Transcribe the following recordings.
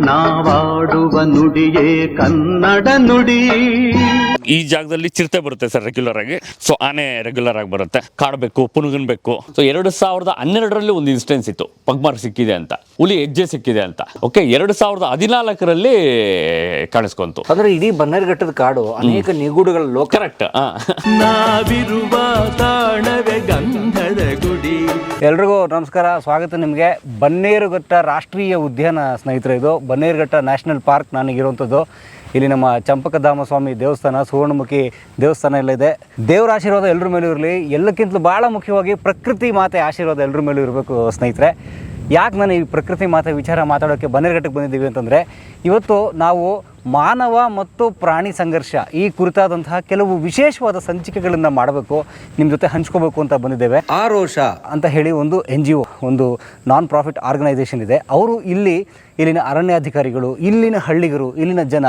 ನಾವಾಡುವ ನುಡಿಯೇ ಕನ್ನಡ ನುಡಿ. ಈ ಜಾಗದಲ್ಲಿ ಚಿರತೆ ಬರುತ್ತೆ ಸರ್ ರೆಗ್ಯುಲರ್ ಆಗಿ. ಸೊ ಆನೆ ರೆಗ್ಯುಲರ್ ಆಗಿ ಬರುತ್ತೆ. ಕಾಡಬೇಕು, ಪುನುಗನ್ ಬೇಕು. ಸೊ 2012ರಲ್ಲಿ ಒಂದು ಇನ್ಸಿಡೆನ್ಸ್ ಇತ್ತು, ಪಗ್ಮಾರ್ ಸಿಕ್ಕಿದೆ ಅಂತ, ಹುಲಿ ಹೆಜ್ಜೆ ಸಿಕ್ಕಿದೆ ಅಂತ. ಓಕೆ, 2014ರಲ್ಲಿ ಕಾಣಿಸ್ಕೊಂತು. ಅಂದ್ರೆ ಇಡೀ ಬನ್ನೇರುಘಟ್ಟದ ಕಾಡು ಅನೇಕ ನಿಗೂಢಗಳ ಲೋಕ. ಕರೆಕ್ಟ್. ನಾವಿರುವ ತಾಣವೇ ಗಂಧದ ಗುಡಿ. ಎಲ್ರಿಗೂ ನಮಸ್ಕಾರ, ಸ್ವಾಗತ ನಿಮಗೆ. ಬನ್ನೇರುಘಟ್ಟ ರಾಷ್ಟ್ರೀಯ ಉದ್ಯಾನ ಸ್ನೇಹಿತರೆ, ಇದು ಬನ್ನೇರುಘಟ್ಟ ನ್ಯಾಷನಲ್ ಪಾರ್ಕ್ ನನಗಿರುವಂಥದ್ದು. ಇಲ್ಲಿ ನಮ್ಮ ಚಂಪಕಧಾಮ ಸ್ವಾಮಿ ದೇವಸ್ಥಾನ, ಸುವರ್ಣಮುಖಿ ದೇವಸ್ಥಾನ ಎಲ್ಲ ಇದೆ. ದೇವರ ಆಶೀರ್ವಾದ ಎಲ್ಲರ ಮೇಲೂ ಇರಲಿ. ಎಲ್ಲಕ್ಕಿಂತಲೂ ಭಾಳ ಮುಖ್ಯವಾಗಿ ಪ್ರಕೃತಿ ಮಾತೆ ಆಶೀರ್ವಾದ ಎಲ್ಲರ ಮೇಲೂ ಇರಬೇಕು ಸ್ನೇಹಿತರೆ. ಯಾಕೆ ನಾನು ಈ ಪ್ರಕೃತಿ ಮಾತೆ ವಿಚಾರ ಮಾತಾಡೋಕ್ಕೆ ಬನ್ನೇರುಘಟ್ಟಕ್ಕೆ ಬಂದಿದ್ದೀವಿ ಅಂತಂದರೆ, ಇವತ್ತು ನಾವು ಮಾನವ ಮತ್ತು ಪ್ರಾಣಿ ಸಂಘರ್ಷ ಈ ಕುರಿತಾದಂತಹ ಕೆಲವು ವಿಶೇಷವಾದ ಸಂಚಿಕೆಗಳನ್ನು ಮಾಡಬೇಕು, ನಿಮ್ಮ ಜೊತೆ ಹಂಚ್ಕೋಬೇಕು ಅಂತ ಬಂದಿದ್ದೇವೆ. ಆರೋಷ ಅಂತ ಹೇಳಿ ಒಂದು NGO, ಒಂದು ನಾನ್ ಪ್ರಾಫಿಟ್ ಆರ್ಗನೈಸೇಷನ್ ಇದೆ. ಅವರು ಇಲ್ಲಿನ ಅರಣ್ಯಾಧಿಕಾರಿಗಳು, ಇಲ್ಲಿನ ಹಳ್ಳಿಗರು, ಇಲ್ಲಿನ ಜನ,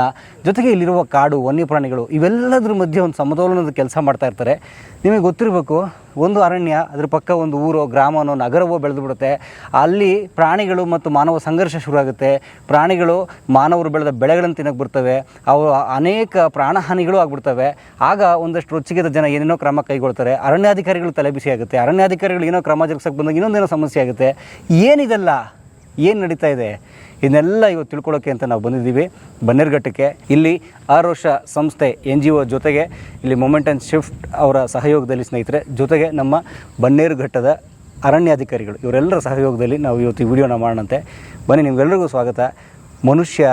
ಜೊತೆಗೆ ಇಲ್ಲಿರುವ ಕಾಡು, ವನ್ಯಪ್ರಾಣಿಗಳು ಇವೆಲ್ಲದರ ಮಧ್ಯೆ ಒಂದು ಸಮತೋಲನದ ಕೆಲಸ ಮಾಡ್ತಾ ಇರ್ತಾರೆ. ನಿಮಗೆ ಗೊತ್ತಿರಬೇಕು, ಒಂದು ಅರಣ್ಯ, ಅದ್ರ ಪಕ್ಕ ಒಂದು ಊರೋ, ಗ್ರಾಮನೋ, ನಗರವೋ ಬೆಳೆದು ಬಿಡುತ್ತೆ. ಅಲ್ಲಿ ಪ್ರಾಣಿಗಳು ಮತ್ತು ಮಾನವ ಸಂಘರ್ಷ ಶುರುವಾಗುತ್ತೆ. ಪ್ರಾಣಿಗಳು ಮಾನವರು ಬೆಳೆದ ಬೆಳೆಗಳನ್ನು ತಿನ್ನಕ್ಕೆ ಬರ್ತವೆ. ಅವು ಅನೇಕ ಪ್ರಾಣಹಾನಿಗಳು ಆಗ್ಬಿಡ್ತವೆ. ಆಗ ಒಂದಷ್ಟು ರೊಚ್ಚಿಗೆದ ಜನ ಏನೇನೋ ಕ್ರಮ ಕೈಗೊಳ್ತಾರೆ. ಅರಣ್ಯಾಧಿಕಾರಿಗಳು ತಲೆಬಿಸಿ ಆಗುತ್ತೆ. ಅರಣ್ಯಾಧಿಕಾರಿಗಳು ಏನೋ ಕ್ರಮ ಜರುಗಿಸಕ್ಕೆ ಬಂದಾಗ ಇನ್ನೊಂದೇನೋ ಸಮಸ್ಯೆ ಆಗುತ್ತೆ. ಏನಿದೆಲ್ಲ ಏನು ನಡೀತಾ ಇದೆ, ಇದನ್ನೆಲ್ಲ ಇವತ್ತು ತಿಳ್ಕೊಳ್ಳೋಕ್ಕೆ ಅಂತ ನಾವು ಬಂದಿದ್ದೀವಿ ಬನ್ನೇರುಘಟ್ಟಕ್ಕೆ. ಇಲ್ಲಿ ಆರೋಷ ಸಂಸ್ಥೆ NGO ಜೊತೆಗೆ ಇಲ್ಲಿ ಮೊಮೆಂಟ್ ಆ್ಯಂಡ್ ಶಿಫ್ಟ್ ಅವರ ಸಹಯೋಗದಲ್ಲಿ ಸ್ನೇಹಿತರೆ, ಜೊತೆಗೆ ನಮ್ಮ ಬನ್ನೇರುಘಟ್ಟದ ಅರಣ್ಯಾಧಿಕಾರಿಗಳು ಇವರೆಲ್ಲರ ಸಹಯೋಗದಲ್ಲಿ ನಾವು ಇವತ್ತು ಈ ವಿಡಿಯೋನ ಮಾಡೋಣಂತೆ. ಬನ್ನಿ, ನಿಮ್ಗೆಲ್ರಿಗೂ ಸ್ವಾಗತ. ಮನುಷ್ಯ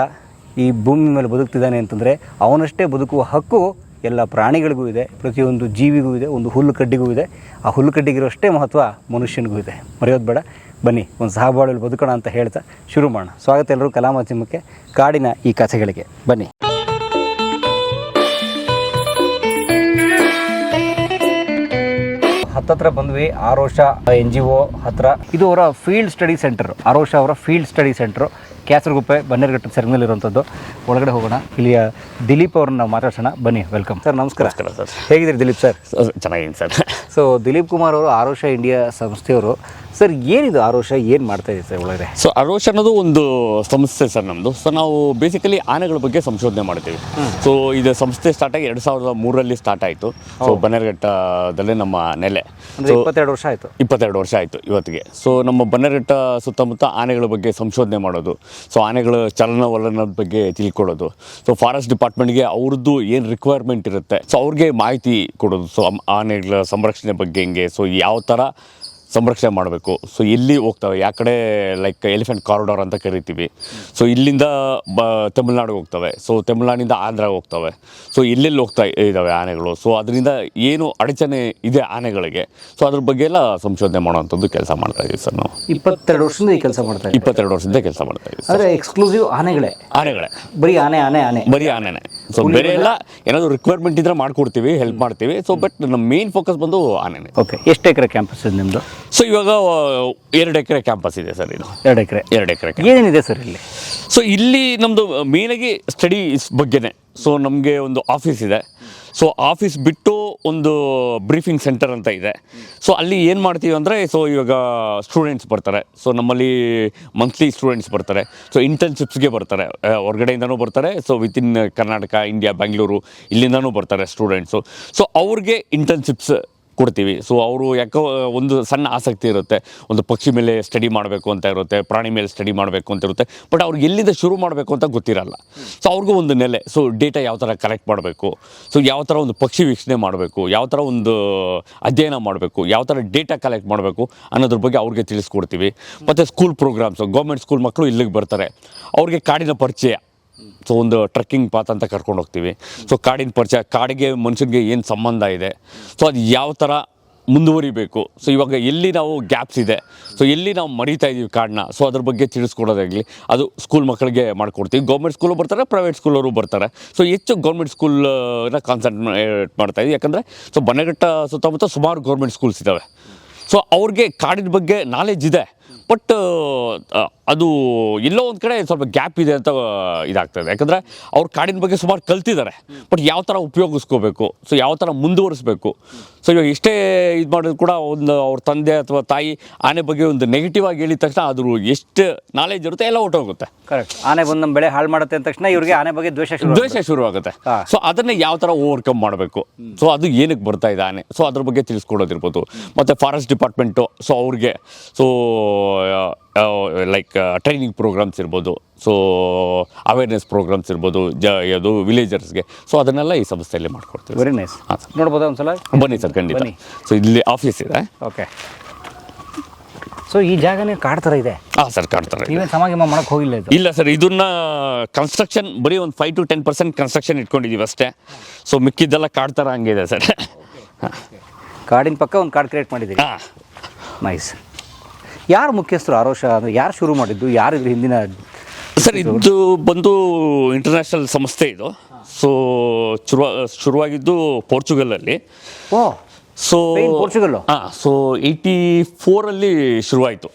ಈ ಭೂಮಿ ಮೇಲೆ ಬದುಕ್ತಿದ್ದಾನೆ ಅಂತಂದರೆ ಅವನಷ್ಟೇ ಬದುಕುವ ಹಕ್ಕು ಎಲ್ಲ ಪ್ರಾಣಿಗಳಿಗೂ ಇದೆ, ಪ್ರತಿಯೊಂದು ಜೀವಿಗೂ ಇದೆ, ಒಂದು ಹುಲ್ಲು ಕಡ್ಡಿಗೂ ಇದೆ. ಆ ಹುಲ್ಲು ಕಡ್ಡಿಗಿರೋಷ್ಟೇ ಮಹತ್ವ ಮನುಷ್ಯನಿಗೂ ಇದೆ, ಮರೆಯೋದು ಬೇಡ. ಬನ್ನಿ, ಒಂದು ಸಹಬಾಳ್ವೆಯಲ್ಲಿ ಬದುಕೋಣ ಅಂತ ಹೇಳ್ತಾ ಶುರು ಮಾಡೋಣ. ಸ್ವಾಗತ ಎಲ್ಲರೂ ಕಲಾಮಾಧ್ಯಮಕ್ಕೆ, ಕಾಡಿನ ಈ ಕಥೆಗಳಿಗೆ. ಬನ್ನಿ. ಹತ್ತತ್ರ ಬಂದ್ವಿ, ಆರೋಷ NGO ಹತ್ರ. ಇದು ಅವರ ಫೀಲ್ಡ್ ಸ್ಟಡಿ ಸೆಂಟರ್, ಆರೋಷ ಅವರ ಫೀಲ್ಡ್ ಸ್ಟಡಿ ಸೆಂಟ್ರು, ಕ್ಯಾಸರಗುಪ್ಪೆ ಬನ್ನೇರುಘಟ್ಟ ಸೆರಗ್ನಲ್ಲಿರುವಂಥದ್ದು. ಒಳಗಡೆ ಹೋಗೋಣ. ಇಲ್ಲಿಯ ದಿಲೀಪ್ ಅವ್ರನ್ನ ನಾವು ಮಾತಾಡ್ಸೋಣ. ಬನ್ನಿ, ವೆಲ್ಕಮ್ ಸರ್. ನಮಸ್ಕಾರ ಸರ್. ಹೇಗಿದ್ದೀರಿ ದಿಲೀಪ್ ಸರ್? ಚೆನ್ನಾಗಿದ್ದೀನಿ ಸರ್. ಸೊ ದಿಲೀಪ್ ಕುಮಾರ್ ಅವರು ಆರೋಷ ಇಂಡಿಯಾ ಸಂಸ್ಥೆಯವರು. ಸರ್, ಏನಿದು ಆರೋಷ, ಏನು ಮಾಡ್ತಾ ಇದೆ ಸರ್ ಒಳಗಡೆ? ಸೊ ಆರೋಷ ಅನ್ನೋದು ಒಂದು ಸಂಸ್ಥೆ ಸರ್ ನಮ್ಮದು. ಸೊ ನಾವು ಬೇಸಿಕಲಿ ಆನೆಗಳ ಬಗ್ಗೆ ಸಂಶೋಧನೆ ಮಾಡ್ತೀವಿ. ಸೊ ಇದು ಸಂಸ್ಥೆ ಸ್ಟಾರ್ಟ್ ಆಗಿ 2003ರಲ್ಲಿ ಸ್ಟಾರ್ಟ್ ಆಯಿತು. ಸೊ ಬನ್ನೇರುಘಟ್ಟದಲ್ಲೇ ನಮ್ಮ ನೆಲೆ. 22 ವರ್ಷ ಆಯಿತು. 22 ವರ್ಷ ಆಯಿತು ಇವತ್ತಿಗೆ. ಸೊ ನಮ್ಮ ಬನ್ನೇರುಘಟ್ಟ ಸುತ್ತಮುತ್ತ ಆನೆಗಳ ಬಗ್ಗೆ ಸಂಶೋಧನೆ ಮಾಡೋದು, ಸೊ ಆನೆಗಳ ಚಲನವಲನದ ಬಗ್ಗೆ ತಿಳ್ಕೊಳ್ಳೋದು, ಸೊ ಫಾರೆಸ್ಟ್ ಡಿಪಾರ್ಟ್ಮೆಂಟ್ಗೆ ಅವ್ರದ್ದು ಏನು ರಿಕ್ವೈರ್ಮೆಂಟ್ ಇರುತ್ತೆ, ಸೊ ಅವ್ರಿಗೆ ಮಾಹಿತಿ ಕೊಡೋದು. ಸೊ ಆನೆಗಳ ಸಂರಕ್ಷಣೆ ಬಗ್ಗೆ ಹೆಂಗೆ, ಸೊ ಯಾವ ಥರ ಸಂರಕ್ಷಣೆ ಮಾಡಬೇಕು, ಸೊ ಎಲ್ಲಿ ಹೋಗ್ತವೆ, ಯಾವ ಕಡೆ ಲೈಕ್ ಎಲಿಫೆಂಟ್ ಕಾರಿಡಾರ್ ಅಂತ ಕರಿತೀವಿ. ಸೊ ಇಲ್ಲಿಂದ ತಮಿಳ್ನಾಡಿಗೆ ಹೋಗ್ತವೆ, ಸೊ ತಮಿಳ್ನಾಡಿಂದ ಆಂಧ್ರಾಗೆ ಹೋಗ್ತವೆ. ಸೊ ಎಲ್ಲೆಲ್ಲಿ ಹೋಗ್ತಾ ಇದ್ದಾವೆ ಆನೆಗಳು, ಸೊ ಅದರಿಂದ ಏನು ಅಡಚಣೆ ಇದೆ ಆನೆಗಳಿಗೆ, ಸೊ ಅದ್ರ ಬಗ್ಗೆ ಎಲ್ಲ ಸಂಶೋಧನೆ ಮಾಡೋವಂಥದ್ದು ಕೆಲಸ ಮಾಡ್ತಾ ಇದ್ದೀವಿ ಸರ್ ನಾವು. 22 ವರ್ಷದಿಂದ ಈ ಕೆಲಸ ಮಾಡ್ತಾ ಇದ್ದೀವಿ. 22 ವರ್ಷದಿಂದ ಕೆಲಸ ಮಾಡ್ತಾ ಇದ್ದೀವಿ. ಅಂದರೆ ಎಕ್ಸ್ಕ್ಲೂಸಿವ್ ಆನೆಗಳೇ? ಬರೀ ಆನೆ ಬರೀ ಆನೆನೇ. ಸೊ ಬೇರೆ ಎಲ್ಲ ಏನಾದರೂ ರಿಕ್ವೈರ್ಮೆಂಟ್ ಇದ್ರೆ ಮಾಡ್ಕೊಡ್ತೀವಿ, ಹೆಲ್ಪ್ ಮಾಡ್ತೀವಿ. ಸೊ ಬಟ್ ನಮ್ಮ ಮೇನ್ ಫೋಕಸ್ ಬಂದು ಆನೆನೇ. ಓಕೆ, ಎಷ್ಟು ಎಕರೆ ಕ್ಯಾಂಪಸ್ ಇದೆ ನಿಮ್ಮದು? ಸೊ ಇವಾಗ 2 ಎಕರೆ ಕ್ಯಾಂಪಸ್ ಇದೆ ಸರ್. ಇದು 2 ಎಕರೆ. ಏನೇನಿದೆ ಸರ್ ಇಲ್ಲಿ? ಸೊ ಇಲ್ಲಿ ನಮ್ಮದು ಮೇನಾಗಿ ಸ್ಟಡೀಸ್ ಬಗ್ಗೆನೇ. ಸೊ ನಮಗೆ ಒಂದು ಆಫೀಸ್ ಇದೆ. ಸೊ ಆಫೀಸ್ ಬಿಟ್ಟು ಒಂದು ಬ್ರೀಫಿಂಗ್ ಸೆಂಟರ್ ಅಂತ ಇದೆ. ಸೊ ಅಲ್ಲಿ ಏನು ಮಾಡ್ತೀವಿ ಅಂದರೆ, ಸೊ ಇವಾಗ ಸ್ಟೂಡೆಂಟ್ಸ್ ಬರ್ತಾರೆ. ಸೊ ನಮ್ಮಲ್ಲಿ ಮಂತ್ಲಿ ಸ್ಟೂಡೆಂಟ್ಸ್ ಬರ್ತಾರೆ. ಸೊ ಇಂಟರ್ನ್ಶಿಪ್ಸ್ಗೆ ಬರ್ತಾರೆ, ಹೊರಗಡೆಯಿಂದನೂ ಬರ್ತಾರೆ. So within Karnataka, India, Bengaluru ಇಲ್ಲಿಂದನೂ ಬರ್ತಾರೆ ಸ್ಟೂಡೆಂಟ್ಸು. ಸೊ ಅವ್ರಿಗೆ ಇಂಟರ್ನ್ಶಿಪ್ಸ್ ಕೊಡ್ತೀವಿ. ಸೊ ಅವರು ಯಾಕೋ ಒಂದು ಸಣ್ಣ ಆಸಕ್ತಿ ಇರುತ್ತೆ, ಒಂದು ಪಕ್ಷಿ ಮೇಲೆ ಸ್ಟಡಿ ಮಾಡಬೇಕು ಅಂತ ಇರುತ್ತೆ, ಪ್ರಾಣಿ ಮೇಲೆ ಸ್ಟಡಿ ಮಾಡಬೇಕು ಅಂತ ಇರುತ್ತೆ. ಬಟ್ ಅವ್ರಿಗೆ ಎಲ್ಲಿಂದ ಶುರು ಮಾಡಬೇಕು ಅಂತ ಗೊತ್ತಿರಲ್ಲ. ಸೊ ಅವ್ರಿಗೂ ಒಂದು ನೆಲೆ, ಸೊ ಡೇಟಾ ಯಾವ ಥರ ಕಲೆಕ್ಟ್ ಮಾಡಬೇಕು, ಸೊ ಯಾವ ಥರ ಒಂದು ಪಕ್ಷಿ ವೀಕ್ಷಣೆ ಮಾಡಬೇಕು, ಯಾವ ಥರ ಒಂದು ಅಧ್ಯಯನ ಮಾಡಬೇಕು, ಯಾವ ಥರ ಡೇಟಾ ಕಲೆಕ್ಟ್ ಮಾಡಬೇಕು ಅನ್ನೋದ್ರ ಬಗ್ಗೆ ಅವ್ರಿಗೆ ತಿಳಿಸ್ಕೊಡ್ತೀವಿ. ಮತ್ತು ಸ್ಕೂಲ್ ಪ್ರೋಗ್ರಾಮ್ಸು, ಗೌರ್ಮೆಂಟ್ ಸ್ಕೂಲ್ ಮಕ್ಕಳು ಇಲ್ಲಿಗೆ ಬರ್ತಾರೆ, ಅವ್ರಿಗೆ ಕಾಡಿನ ಪರಿಚಯ. ಸೊ ಒಂದು ಟ್ರೆಕ್ಕಿಂಗ್ ಪಾತ್ ಅಂತ ಕರ್ಕೊಂಡು ಹೋಗ್ತೀವಿ. ಸೊ ಕಾಡಿನ ಪರಿಚಯ, ಕಾಡಿಗೆ ಮನುಷ್ಯನಿಗೆ ಏನು ಸಂಬಂಧ ಇದೆ, ಸೊ ಅದು ಯಾವ ಥರ ಮುಂದುವರಿಬೇಕು, ಸೊ ಇವಾಗ ಎಲ್ಲಿ ನಾವು ಗ್ಯಾಪ್ಸ್ ಇದೆ, ಸೊ ಎಲ್ಲಿ ನಾವು ಮರಿತಾ ಇದ್ದೀವಿ ಕಾಡನ್ನ, ಸೊ ಅದ್ರ ಬಗ್ಗೆ ತಿಳಿಸ್ಕೊಡೋದಾಗಲಿ ಅದು ಸ್ಕೂಲ್ ಮಕ್ಕಳಿಗೆ ಮಾಡಿಕೊಡ್ತೀವಿ. ಗೌರ್ಮೆಂಟ್ ಸ್ಕೂಲು ಬರ್ತಾರೆ, ಪ್ರೈವೇಟ್ ಸ್ಕೂಲವರು ಬರ್ತಾರೆ. ಸೊ ಹೆಚ್ಚು ಗೌರ್ಮೆಂಟ್ ಸ್ಕೂಲ್ನ ಕಾನ್ಸಂಟ್ರೇಟ್ ಮಾಡ್ತಾಯಿದ್ವಿ. ಯಾಕಂದರೆ ಸೊ ಬನ್ನೇರುಘಟ್ಟ ಸುತ್ತಮುತ್ತ ಸುಮಾರು ಗೌರ್ಮೆಂಟ್ ಸ್ಕೂಲ್ಸ್ ಇದ್ದಾವೆ. ಸೊ ಅವ್ರಿಗೆ ಕಾಡಿನ ಬಗ್ಗೆ ನಾಲೆಜ್ ಇದೆ, ಬಟ್ ಅದು ಎಲ್ಲೋ ಒಂದು ಕಡೆ ಸ್ವಲ್ಪ ಗ್ಯಾಪ್ ಇದೆ ಅಂತ ಇದಾಗ್ತದೆ. ಯಾಕಂದರೆ ಅವ್ರು ಕಾಡಿನ ಬಗ್ಗೆ ಸುಮಾರು ಕಲ್ತಿದ್ದಾರೆ, ಬಟ್ ಯಾವ ಥರ ಉಪಯೋಗಿಸ್ಕೋಬೇಕು, ಸೊ ಯಾವ ಥರ ಮುಂದುವರಿಸ್ಬೇಕು. ಸೊ ಇವಾಗ ಎಷ್ಟೇ ಇದು ಮಾಡಿದ್ರು ಕೂಡ ಒಂದು ಅವ್ರ ತಂದೆ ಅಥವಾ ತಾಯಿ ಆನೆ ಬಗ್ಗೆ ಒಂದು ನೆಗೆಟಿವ್ ಆಗಿ ಹೇಳಿದ ತಕ್ಷಣ ಅದ್ರ ಎಷ್ಟು ನಾಲೆಜ್ ಇರುತ್ತೆ ಎಲ್ಲ ಹೊಟ್ಟೋಗುತ್ತೆ. ಕರೆಕ್ಟ್. ಆನೆ ಬಂದು ನಮ್ಮ ಬೆಳೆ ಹಾಳು ಮಾಡುತ್ತೆ ಅಂದ ತಕ್ಷಣ ಇವ್ರಿಗೆ ಆನೆ ಬಗ್ಗೆ ದ್ವೇಷ ಶುರುವಾಗುತ್ತೆ. ಸೊ ಅದನ್ನ ಯಾವ ಥರ ಓವರ್ಕಮ್ ಮಾಡಬೇಕು, ಸೊ ಅದು ಏನಕ್ಕೆ ಬರ್ತಾ ಇದೆ ಆನೆ, ಸೊ ಅದ್ರ ಬಗ್ಗೆ ತಿಳಿಸ್ಕೊಡೋದಿರ್ಬೋದು. ಮತ್ತು ಫಾರೆಸ್ಟ್ ಡಿಪಾರ್ಟ್ಮೆಂಟು, ಸೊ ಅವ್ರಿಗೆ ಸೊ ಲೈಕ್ ಟ್ರೈನಿಂಗ್ ಪ್ರೋಗ್ರಾಮ್ಸ್ ಇರ್ಬೋದು, ಸೊ ಅವೇರ್ನೆಸ್ ಪ್ರೋಗ್ರಾಮ್ಸ್ ಇರ್ಬೋದು ಅದು ವಿಲೇಜರ್ಸ್ಗೆ, ಸೊ ಅದನ್ನೆಲ್ಲ ಈ ಸಂಸ್ಥೆಯಲ್ಲಿ ಮಾಡ್ಕೊಡ್ತೀವಿ. Very nice. ನೋಡ್ಬೋದಾ ಒಂದ್ಸಲ? ಬನ್ನಿ ಸರ್, ಖಂಡಿತ. ಸೊ ಇಲ್ಲಿ ಆಫೀಸ್ ಇದೆ. ಓಕೆ. ಸೊ ಈ ಜಾಗನೇ ಕಾಡ್ ಥರ ಇದೆ. ಹಾಂ ಸರ್, ಕಾಡ್ತಾರೆ. ನೀವೇನು ಸಮಾಗಮ ಮಾಡಕ್ಕೆ ಹೋಗಿಲ್ಲ ಇದು? ಇಲ್ಲ ಸರ್, ಇದನ್ನ ಕನ್ಸ್ಟ್ರಕ್ಷನ್ ಬರೀ ಒಂದು 5 to 10% ಕನ್ಸ್ಟ್ರಕ್ಷನ್ ಇಟ್ಕೊಂಡಿದ್ದೀವಿ ಅಷ್ಟೇ. ಸೊ ಮಿಕ್ಕಿದ್ದೆಲ್ಲ ಕಾಡ್ತಾರ ಹಂಗಿದೆ ಸರ್. ಕಾಡಿನ ಪಕ್ಕ ಒಂದು ಕಾಡ್ ಕ್ರಿಯೇಟ್ ಮಾಡಿದ್ದೀರಿ. ಹಾಂ, ನೈಸ್. ಯಾರು ಮುಖ್ಯಸ್ಥರು ಆರೋಷ ಅಂದರೆ? ಯಾರು ಶುರು ಮಾಡಿದ್ದು? ಯಾರು ಇದ್ರ ಹಿಂದಿನ? ಸರ್ ಇದು ಬಂದು ಇಂಟರ್ನ್ಯಾಷನಲ್ ಸಂಸ್ಥೆ ಇದು. ಸೊ ಶುರುವಾಗಿದ್ದು ಪೋರ್ಚುಗಲಲ್ಲಿ. ಓ, ಸೊ ಪೋರ್ಚುಗಲ್. ಹಾಂ, ಸೊ 84ಅಲ್ಲಿ ಶುರುವಾಯಿತು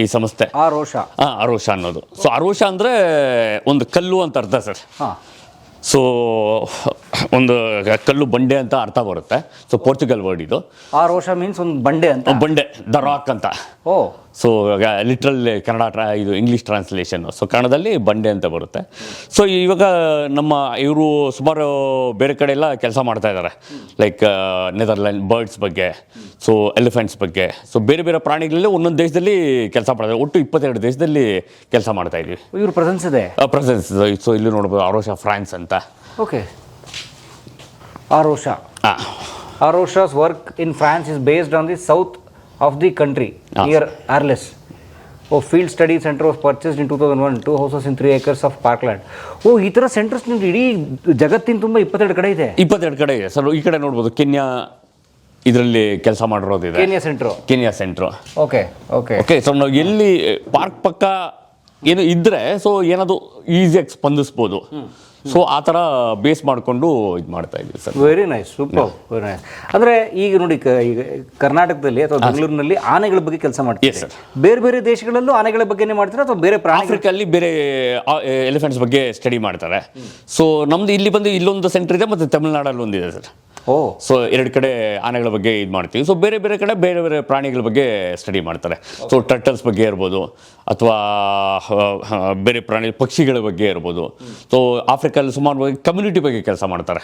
ಈ ಸಂಸ್ಥೆ. ಆರೋಷ. ಹಾಂ, ಅರೋಷ ಅನ್ನೋದು. ಸೊ ಅರೋಷ ಅಂದರೆ ಒಂದು ಕಲ್ಲು ಅಂತ ಅರ್ಥ ಸರ್. ಹಾಂ. ಸೊ ಒಂದು ಕಲ್ಲು ಬಂಡೆ ಅಂತ ಅರ್ಥ ಬರುತ್ತೆ. ಸೊ ಪೋರ್ಚುಗಲ್ ವರ್ಡ್ ಇದು. ಆರೋಷ ಮೀನ್ಸ್ ಒಂದು ಬಂಡೆ ಅಂತ. ಬಂಡೆ, ದ ರಾಕ್ ಅಂತ. ಓ. ಸೊ ಲಿಟ್ರಲ್ ಕನ್ನಡ ಇದು ಇಂಗ್ಲೀಷ್ ಟ್ರಾನ್ಸ್ಲೇಷನ್. ಸೊ ಕನ್ನಡದಲ್ಲಿ ಬಂಡೆ ಅಂತ ಬರುತ್ತೆ. ಸೊ ಇವಾಗ ನಮ್ಮ ಇವರು ಸುಮಾರು ಬೇರೆ ಕಡೆ ಎಲ್ಲ ಕೆಲಸ ಮಾಡ್ತಾ ಇದ್ದಾರೆ, ಲೈಕ್ ನೆದರ್ಲ್ಯಾಂಡ್ ಬರ್ಡ್ಸ್ ಬಗ್ಗೆ, ಸೊ ಎಲಿಫೆಂಟ್ಸ್ ಬಗ್ಗೆ. ಸೊ ಬೇರೆ ಬೇರೆ ಪ್ರಾಣಿಗಳಲ್ಲಿ ಒಂದೊಂದು ದೇಶದಲ್ಲಿ ಕೆಲಸ ಮಾಡ್ತಾರೆ. ಒಟ್ಟು 22 ದೇಶದಲ್ಲಿ ಕೆಲಸ ಮಾಡ್ತಾ ಇದ್ದೀವಿ. ಇವ್ರ ಪ್ರೆಸೆನ್ಸ್ ಇದೆ. ಪ್ರೆಸೆನ್ಸ್. ಸೊ ಇಲ್ಲಿ ನೋಡ್ಬೋದು ಅರೋಷ ಫ್ರಾನ್ಸ್ ಅಂತ. ಓಕೆ. ಆರೋಷ. ಹಾಂ. Arosha's work in France is based on the south of the country, near Arles. Oh, field study center was purchased in 2001, 2 houses in 3 acres of parkland. ಓ, ಈ ಥರ centres ನಿಮ್ಗೆ ಇಡೀ ಜಗತ್ತಿನ ತುಂಬ 22 ಕಡೆ ಇದೆ. 22 ಕಡೆ ಇದೆ ಸರ್. ಈ ಕಡೆ ನೋಡ್ಬೋದು ಕೆನ್ಯಾ ಇದರಲ್ಲಿ ಕೆಲಸ ಮಾಡಿರೋದಿದೆ. Kenya centre. Okay okay okay. So ನಾವು ಎಲ್ಲಿ ಪಾರ್ಕ್ ಪಕ್ಕ ಏನು ಇದ್ದರೆ ಸೊ ಏನಾದರೂ ಈಸಿಯಾಗಿ ಸ್ಪಂದಿಸ್ಬೋದು. ಸೊ ಆ ಥರ ಬೇಸ್ ಮಾಡಿಕೊಂಡು ಇದು ಮಾಡ್ತಾ ಇದ್ದೀವಿ sir. Very nice, super, very nice. ಅಂದರೆ ಈಗ ನೋಡಿ, ಈಗ ಕರ್ನಾಟಕದಲ್ಲಿ ಅಥವಾ ಬೆಂಗಳೂರಿನಲ್ಲಿ ಆನೆಗಳ ಬಗ್ಗೆ ಕೆಲಸ ಮಾಡ್ತೀವಿ ಸರ್. ಬೇರೆ ಬೇರೆ ದೇಶಗಳಲ್ಲೂ ಆನೆಗಳ ಬಗ್ಗೆನೇ ಮಾಡ್ತಾರೆ ಅಥವಾ ಬೇರೆ ಆಫ್ರಿಕಲ್ಲಿ ಬೇರೆ ಎಲಿಫೆಂಟ್ಸ್ ಬಗ್ಗೆ ಸ್ಟಡಿ ಮಾಡ್ತಾರೆ. ಸೊ ನಮ್ದು ಇಲ್ಲಿ ಬಂದು ಇಲ್ಲೊಂದು ಸೆಂಟರ್ ಇದೆ, ಮತ್ತು ತಮಿಳ್ನಾಡಲ್ಲಿ ಒಂದಿದೆ ಸರ್. ಓ. ಸೊ 2 ಕಡೆ ಆನೆಗಳ ಬಗ್ಗೆ ಇದು ಮಾಡ್ತೀವಿ. ಸೊ ಬೇರೆ ಬೇರೆ ಕಡೆ ಬೇರೆ ಬೇರೆ ಪ್ರಾಣಿಗಳ ಬಗ್ಗೆ ಸ್ಟಡಿ ಮಾಡ್ತಾರೆ. ಸೊ ಟರ್ಟಲ್ಸ್ ಬಗ್ಗೆ ಇರ್ಬೋದು, ಅಥವಾ ಬೇರೆ ಪ್ರಾಣಿ ಪಕ್ಷಿಗಳ ಬಗ್ಗೆ ಇರ್ಬೋದು. ಸೊ ಆಫ್ರಿಕಲ್ಲಿ ಸುಮಾರು ಬಗ್ಗೆ ಕಮ್ಯುನಿಟಿ ಬಗ್ಗೆ ಕೆಲಸ ಮಾಡ್ತಾರೆ.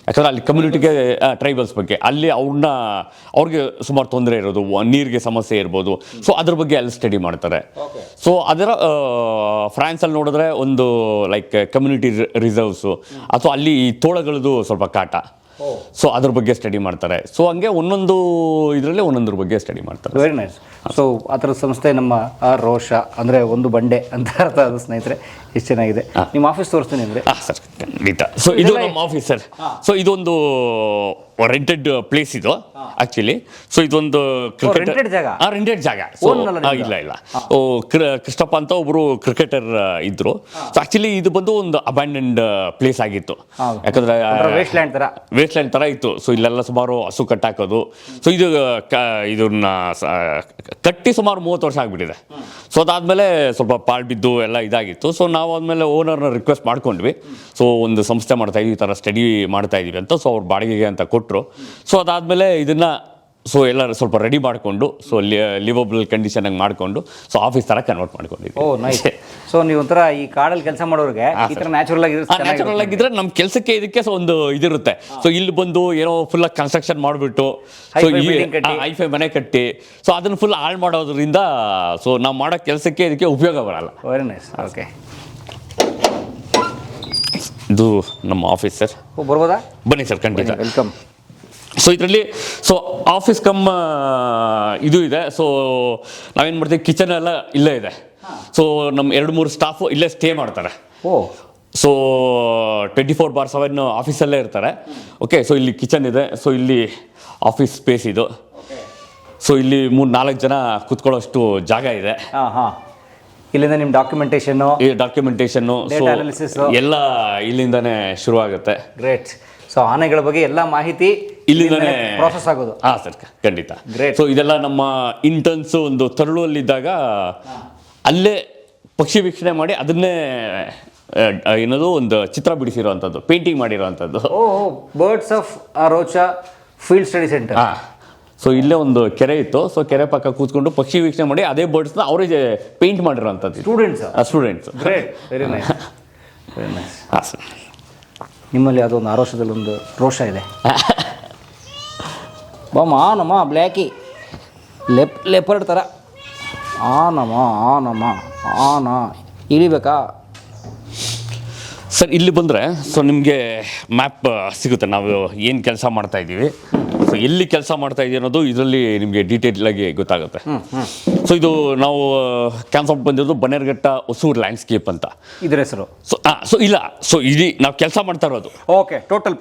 ಯಾಕಂದರೆ ಅಲ್ಲಿ ಕಮ್ಯುನಿಟಿಗೆ ಟ್ರೈಬಲ್ಸ್ ಬಗ್ಗೆ ಅಲ್ಲಿ ಅವ್ರಿಗೆ ಸುಮಾರು ತೊಂದರೆ ಇರೋದು, ನೀರಿಗೆ ಸಮಸ್ಯೆ ಇರ್ಬೋದು. ಸೊ ಅದ್ರ ಬಗ್ಗೆ ಅಲ್ಲಿ ಸ್ಟಡಿ ಮಾಡ್ತಾರೆ. ಸೊ ಅದರ ಫ್ರಾನ್ಸಲ್ಲಿ ನೋಡಿದ್ರೆ ಒಂದು ಲೈಕ್ ಕಮ್ಯುನಿಟಿ ರಿಸರ್ವ್ಸು, ಅಥವಾ ಅಲ್ಲಿ ಈ ತೋಳಗಳದ್ದು ಸ್ವಲ್ಪ ಕಾಟ, ಸೊ ಅದ್ರ ಬಗ್ಗೆ ಸ್ಟಡಿ ಮಾಡ್ತಾರೆ. ಸೊ ಹಂಗೆ ಒಂದೊಂದು ಇದರಲ್ಲಿ ಒಂದೊಂದ್ರ ಬಗ್ಗೆ ಸ್ಟಡಿ ಮಾಡ್ತಾರೆ. Very nice. ಸೊ ಆ ಥರದ ಸಂಸ್ಥೆ ನಮ್ಮ ರೋಷ ಅಂದರೆ ಒಂದು ಬಂಡೆ ಅಂತ ಅರ್ಥ. ಅದು ಸ್ನೇಹಿತರೆ ಎಷ್ಟು ಚೆನ್ನಾಗಿದೆ. ನಿಮ್ಮ ಆಫೀಸ್ ತೋರಿಸ್ತೀನಿ ಅಂದರೆ? ಹಾಂ ಸರ್, ಖಂಡಿತ. ಸೊ ಇದು ನಮ್ಮ ಆಫೀಸ್ ಸರ್. ಸೊ ಇದೊಂದು ರೆಂಟೆಡ್ ಪ್ಲೇಸ್ ಇದು ಆ್ಯಕ್ಚುಲಿ. ಸೊ ಇದೊಂದು ರೆಂಟೆಡ್ ಜಾಗ. ರೆಂಟೆಡ್ ಜಾಗ. ಸೊ ಇಲ್ಲ ಕೃಷ್ಣಪ್ಪ ಅಂತ ಒಬ್ಬರು ಕ್ರಿಕೆಟರ್ ಇದ್ರು. ಸೊ ಆ್ಯಕ್ಚುಲಿ ಇದು ಬಂದು ಒಂದು ಅಬ್ಯಾಂಡೆಂಡ್ ಪ್ಲೇಸ್ ಆಗಿತ್ತು. ಯಾಕಂದರೆ ವೇಸ್ಟ್ಲ್ಯಾಂಡ್ ಥರ ಇತ್ತು. ಸೊ ಇಲ್ಲೆಲ್ಲ ಸುಮಾರು ಹಸು ಕಟ್ಟಾಕೋದು. ಸೊ ಇದನ್ನ ಕಟ್ಟಿ ಸುಮಾರು 30 ವರ್ಷ ಆಗಿಬಿಟ್ಟಿದೆ. ಸೊ ಅದಾದಮೇಲೆ ಸ್ವಲ್ಪ ಪಾಳು ಬಿದ್ದು ಎಲ್ಲ ಇದಾಗಿತ್ತು. ಸೊ ನಾವು ಆದಮೇಲೆ ಓನರ್ನ ರಿಕ್ವೆಸ್ಟ್ ಮಾಡ್ಕೊಂಡ್ವಿ. ಸೊ ಒಂದು ಸಂಸ್ಥೆ ಮಾಡ್ತಾಯಿದ್ವಿ, ಈ ಥರ ಸ್ಟಡಿ ಮಾಡ್ತಾಯಿದ್ದೀವಿ ಅಂತ. ಸೊ ಅವ್ರು ಬಾಡಿಗೆಗೆ ಅಂತ ಕೊಟ್ಟರು. ಸೊ ಅದಾದಮೇಲೆ ಇದನ್ನು ಸೊ ಎಲ್ಲರೂ ಸ್ವಲ್ಪ ರೆಡಿ ಮಾಡಿಕೊಂಡು, ಸೊ ಲಿವಬಲ್ ಕಂಡೀಷನಾಗಿ ಮಾಡಿಕೊಂಡು, ಸೊ ಆಫೀಸ್ ಥರ ಕನ್ವರ್ಟ್ ಮಾಡ್ಕೊಂಡಿದ್ವಿ. ಓ ನೈಸ್. ಸೊ ನೀವು ಒಂಥರ ಈ ಕಾಡಲ್ಲಿ ಕೆಲಸ ಮಾಡೋರಿಗೆ ಈ ಥರ ನ್ಯಾಚುರಲ್ ಆಗಿದ್ರೆ ನಮ್ಮ ಕೆಲಸಕ್ಕೆ ಇದಕ್ಕೆ ಸೊ ಒಂದು ಇದಿರುತ್ತೆ. ಸೊ ಇಲ್ಲಿ ಬಂದು ಏನೋ ಫುಲ್ ಕನ್ಸ್ಟ್ರಕ್ಷನ್ ಮಾಡಿಬಿಟ್ಟು ಸೊ ಹೈಫೈ ಮನೆ ಕಟ್ಟಿ ಸೊ ಅದನ್ನು ಫುಲ್ ಹಾಳು ಮಾಡೋದ್ರಿಂದ ಸೊ ನಾವು ಮಾಡೋ ಕೆಲಸಕ್ಕೆ ಇದಕ್ಕೆ ಉಪಯೋಗ ಬರಲ್ಲ. Very nice. ಓಕೆ, ಇದು ನಮ್ಮ ಆಫೀಸ್ ಸರ್. ಬರ್ಬೋದಾ? ಬನ್ನಿ ಸರ್, ಖಂಡಿತ. ವೆಲ್ಕಮ್. ಸೊ ಇದರಲ್ಲಿ ಸೊ ಆಫೀಸ್ ಕಮ್ ಇದು ಇದೆ. ಸೊ ನಾವೇನು ಮಾಡ್ತೀವಿ, ಕಿಚನ್ ಎಲ್ಲ ಇಲ್ಲೇ ಇದೆ. ಸೊ ನಮ್ಮ 2-3 ಸ್ಟಾಫು ಇಲ್ಲೇ ಸ್ಟೇ ಮಾಡ್ತಾರೆ. ಓ. ಸೊ 24/7 ಆಫೀಸಲ್ಲೇ ಇರ್ತಾರೆ. ಓಕೆ. ಸೊ ಇಲ್ಲಿ ಕಿಚನ್ ಇದೆ. ಸೊ ಇಲ್ಲಿ ಆಫೀಸ್ ಸ್ಪೇಸ್ ಇದು. ಸೊ ಇಲ್ಲಿ 3-4 ಜನ ಕೂತ್ಕೊಳ್ಳೋಷ್ಟು ಜಾಗ ಇದೆ. ಇಲ್ಲಿಂದ ನಿಮ್ಮ ಡಾಕ್ಯುಮೆಂಟೇಷನ್ನು ಎಲ್ಲ ಇಲ್ಲಿಂದಾನೇ ಶುರುವಾಗುತ್ತೆ. ಗ್ರೇಟ್. ಸೊ ಆನೆಗಳ ಬಗ್ಗೆ ಎಲ್ಲ ಮಾಹಿತಿ ಇಲ್ಲಿಂದಾನೆ ಪ್ರಾಸೆಸ್ ಆಗೋದು. ಹಾ ಸರ್, ಖಂಡಿತ. Great. ಸೊ ಇದೆಲ್ಲ ನಮ್ಮ ಇಂಟರ್ನ್ಸ್ ಒಂದು ತರಳುವಲ್ಲಿದ್ದಾಗ ಅಲ್ಲೇ ಪಕ್ಷಿ ವೀಕ್ಷಣೆ ಮಾಡಿ ಅದನ್ನೇ ಏನದು ಒಂದು ಚಿತ್ರ ಬಿಡಿಸಿರುವಂಥದ್ದು, ಪೇಂಟಿಂಗ್ ಮಾಡಿರುವಂಥದ್ದು. Birds of Rocha field study centre. ಹಾ, ಸೊ ಇಲ್ಲೇ ಒಂದು ಕೆರೆ ಇತ್ತು. ಸೊ ಕೆರೆ ಪಕ್ಕ ಕೂತ್ಕೊಂಡು ಪಕ್ಷಿ ವೀಕ್ಷಣೆ ಮಾಡಿ ಅದೇ ಬರ್ಡ್ಸ್ನ ಅವರೇ ಪೇಂಟ್ ಮಾಡಿರುವಂಥದ್ದು. Students. Great, very nice, very nice. ಹಾಂ ಸರ್. ನಿಮ್ಮಲ್ಲಿ ಅದೊಂದು ಆರೋಷದಲ್ಲಿ ಒಂದು ರೋಷ ಇದೆ. ನಮ್ಮ ಬ್ಲ್ಯಾಕಿ ಲೆಪರ್ಡ್ ಥರ ಆನ ಇಳಿಬೇಕಾ ಸರ್? ಇಲ್ಲಿ ಬಂದರೆ ಸೊ ನಿಮಗೆ ಮ್ಯಾಪ್ ಸಿಗುತ್ತೆ, ನಾವು ಏನು ಕೆಲಸ ಮಾಡ್ತಾ ಇದ್ದೀವಿ, ಸೊ ಎಲ್ಲಿ ಕೆಲಸ ಮಾಡ್ತಾ ಇದ್ದೀವಿ ಅನ್ನೋದು ಇದರಲ್ಲಿ ನಿಮಗೆ ಡೀಟೇಲ್ ಆಗಿ ಗೊತ್ತಾಗುತ್ತೆ. ಸೊ ಇದು ನಾವು ಕ್ಯಾನ್ಸಲ್ ಬಂದಿರೋದು ಬನ್ನೇರುಘಟ್ಟ ಹೊಸೂರು ಲ್ಯಾಂಡ್ಸ್ಕೇಪ್ ಅಂತ ಇದ್ರ ಹೆಸರು. ಸೊ ಇಲ್ಲ, ಸೊ ಇಲ್ಲಿ ನಾವು ಕೆಲಸ ಮಾಡ್ತಾ ಇರೋದು okay, total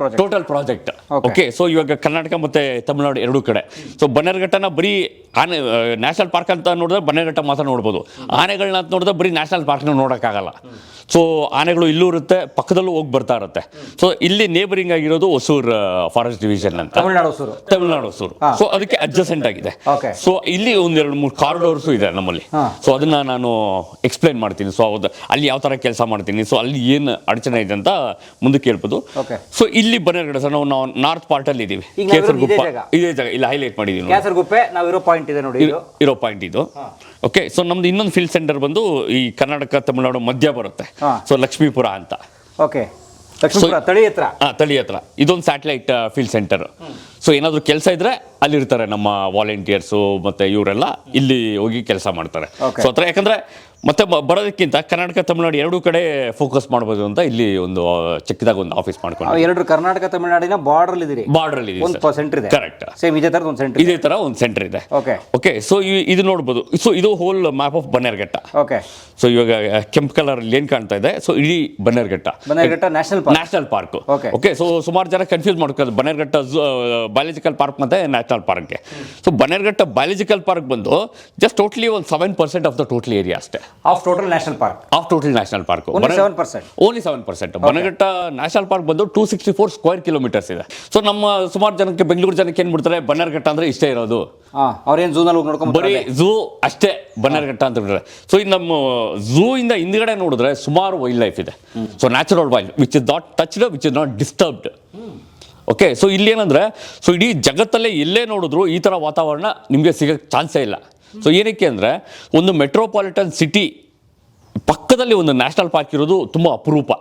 project. Okay, so ಇವಾಗ ಕರ್ನಾಟಕ ಮತ್ತು ತಮಿಳುನಾಡು ಎರಡೂ ಕಡೆ. ಸೊ ಬನ್ನೇರುಘಟ್ಟನ ಬರೀ ಆನೆ ನ್ಯಾಷನಲ್ ಪಾರ್ಕ್ ಅಂತ ನೋಡಿದ್ರೆ ಬನ್ನೇರುಘಟ್ಟ ಮಾತ್ರ ನೋಡ್ಬೋದು. ಆನೆಗಳನ್ನ ಅಂತ ನೋಡಿದ್ರೆ ಬರೀ ನ್ಯಾಷನಲ್ ಪಾರ್ಕ್ನ ನೋಡೋಕ್ಕಾಗಲ್ಲ. ಸೊ ಆನೆಗಳು ಇಲ್ಲೂ ಇರುತ್ತೆ, ಪಕ್ಕದಲ್ಲೂ ಹೋಗಿ ಬರ್ತಾ ಇರುತ್ತೆ. ಸೊ ಇಲ್ಲಿ ನೇಬರಿಂಗ್ ಆಗಿರೋದು ಹೊಸೂರು ಫಾರೆಸ್ಟ್ ಡಿವಿಷನ್ ಅಂತ, ತಮಿಳುನಾಡು ಹೊಸೂರು. ಸೊ ಅದಕ್ಕೆ ಅಡ್ಜಸೆಂಟ್ ಆಗಿದೆ. ಸೊ ಇಲ್ಲಿ ಒಂದೆರಡು ಮೂರು ಕಾರಿಡೋರ್ಸು ಇದೆ ನಮ್ಮಲ್ಲಿ. ಸೊ ಅದನ್ನ ನಾನು ಎಕ್ಸ್ಪ್ಲೈನ್ ಮಾಡ್ತೀನಿ. ಸೊ ಹೌದು, ಅಲ್ಲಿ ಯಾವ ಥರ ಕೆಲಸ ಮಾಡ್ತೀನಿ, ಸೊ ಅಲ್ಲಿ ಏನು ಅಡಚಣೆ ಇದೆ ಅಂತ ಮುಂದಕ್ಕೆ ಹೇಳ್ಬೋದು. ಸೊ ಇಲ್ಲಿ ಬನ್ನೇರುಘಟ್ಟ ಸರ್, ನಾವು ನಾರ್ತ್ ಪಾರ್ಟ್ ಅಲ್ಲಿ ಇದ್ದೀವಿ. ಕೇಸರಗುಪ್ಪ ಇದೇ ಜಾಗ ಇಲ್ಲಿ ಹೈಲೈಟ್ ಮಾಡಿದ್ದೀವಿ. ಕೇಸರಗುಪ್ಪೆ ನಾವಿರೋ ಪಾಯಿಂಟ್ ಇದೆ ನೋಡಿ, ಇರೋ ಪಾಯಿಂಟ್ ಇದು. ಓಕೆ, ಸೊ ನಮ್ದು ಇನ್ನೊಂದು ಫೀಲ್ಡ್ ಸೆಂಟರ್ ಬಂದು ಈ ಕರ್ನಾಟಕ ತಮಿಳುನಾಡು ಮಧ್ಯ ಬರುತ್ತೆ. ಸೊ ಲಕ್ಷ್ಮೀಪುರ ಅಂತ. ಓಕೆ, ಲಕ್ಷ್ಮೀಪುರ ತಳಿ ಹತ್ರ ಇದೊಂದು ಸ್ಯಾಟಲೈಟ್ ಫೀಲ್ಡ್ ಸೆಂಟರ್. ಸೊ ಏನಾದರೂ ಕೆಲಸ ಇದ್ರೆ ಅಲ್ಲಿರ್ತಾರೆ ನಮ್ಮ ವಾಲಂಟಿಯರ್ಸು ಮತ್ತೆ ಇವರೆಲ್ಲ ಇಲ್ಲಿ ಹೋಗಿ ಕೆಲಸ ಮಾಡ್ತಾರೆ. ಸೊ ಹತ್ರ ಯಾಕಂದ್ರೆ ಮತ್ತೆ ಬರೋದಕ್ಕಿಂತ ಕರ್ನಾಟಕ ತಮಿಳುನಾಡು ಎರಡೂ ಕಡೆ ಫೋಕಸ್ ಮಾಡ್ಬೋದು ಅಂತ ಇಲ್ಲಿ ಒಂದು ಚಿಕ್ಕದಾಗ ಒಂದು ಆಫೀಸ್ ಮಾಡ್ಕೊಂಡು. ಎರಡು ಕರ್ನಾಟಕ ತಮಿಳುನಾಡಿನ ಬಾರ್ಡರ್ ಇದೆ, ಒಂದು ಸೆಂಟರ್ ಇದೆ. ಕರೆಕ್ಟ್, ಸೇಮ್ ಇದೇ ತರ ಒಂದು ಸೆಂಟರ್ ಇದೆ. ಓಕೆ, ಸೊ ಇದು ನೋಡ್ಬೋದು. ಸೊ ಇದು whole map of Bannerghatta. Okay, so ಇವಾಗ ಕೆಂಪು ಕಲರ್ ಅಲ್ಲಿ ಏನ್ ಕಾಣ್ತಾ ಇದೆ, ಸೊ ಇಡೀ Bannerghatta national park. Okay, so ಸುಮಾರು ಜನ ಕನ್ಫ್ಯೂಸ್ ಮಾಡ್ಕೊಳ್ಳೋದು ಬನ್ನೇರುಘಟ್ಟ ಬಯಾಲಜಿಕಲ್ ಪಾರ್ಕ್ ಮತ್ತೆ ನ್ಯಾಷನಲ್ ಪಾರ್ಕ್ಗೆ. ಸೊ ಬನ್ನೇರುಘಟ್ಟ ಬಯಾಲಜಿಕಲ್ ಪಾರ್ಕ್ ಬಂದು ಜಸ್ಟ್ ಟೋಟಲಿ ಒಂದು 7% ಆಫ್ ದ ಟೋಟಲ್ ಏರಿಯಾ ಅಷ್ಟೇ. Of total national park only 7%. Bannerghatta national park ಬಂದು 264 ಸ್ಕ್ವೇರ್ ಕಿಲೋಮೀಟರ್ಸ್ ಇದೆ. ಸೊ ನಮ್ಮ ಸುಮಾರು ಜನಕ್ಕೆ ಬೆಂಗಳೂರು ಜನಕ್ಕೆ ಏನ್ ಬಿಡ್ತಾರೆ, ಬನ್ನೇರುಘಟ್ಟ ಅಂದ್ರೆ ಇಷ್ಟೇ ಇರೋದು, ಅವ್ರೇನು ಝೂನಲ್ಲಿ ನೋಡ್ಕೊಂಡು ಬರೀ ಝೂ ಅಷ್ಟೇ ಬನ್ನೇರುಘಟ್ಟ ಅಂತ ಬಿಡ್ತಾರೆ. ಸೊ ಇನ್ನು ನಮ್ಮ ಝೂ ಇಂದ ಹಿಂದ್ಗಡೆ ನೋಡಿದ್ರೆ ಸುಮಾರು ವೈಲ್ಡ್ ಲೈಫ್ ಇದೆ. So natural wild which is not touched, which is not disturbed. Okay, so ಇಲ್ಲಿ ಏನಂದ್ರೆ, ಸೊ ಇಡೀ ಜಗತ್ತಲ್ಲೇ ಎಲ್ಲೇ ನೋಡಿದ್ರು ಈ ಥರ ವಾತಾವರಣ ನಿಮಗೆ ಸಿಗೋಕ್ಕೆ ಚಾನ್ಸೇ ಇಲ್ಲ. ಸೊ ಏನಕ್ಕೆ ಅಂದರೆ, ಒಂದು ಮೆಟ್ರೋಪಾಲಿಟನ್ ಸಿಟಿ ಪಕ್ಕದಲ್ಲಿ ಒಂದು ನ್ಯಾಷನಲ್ ಪಾರ್ಕ್ ಇರೋದು ತುಂಬ ಅಪರೂಪ.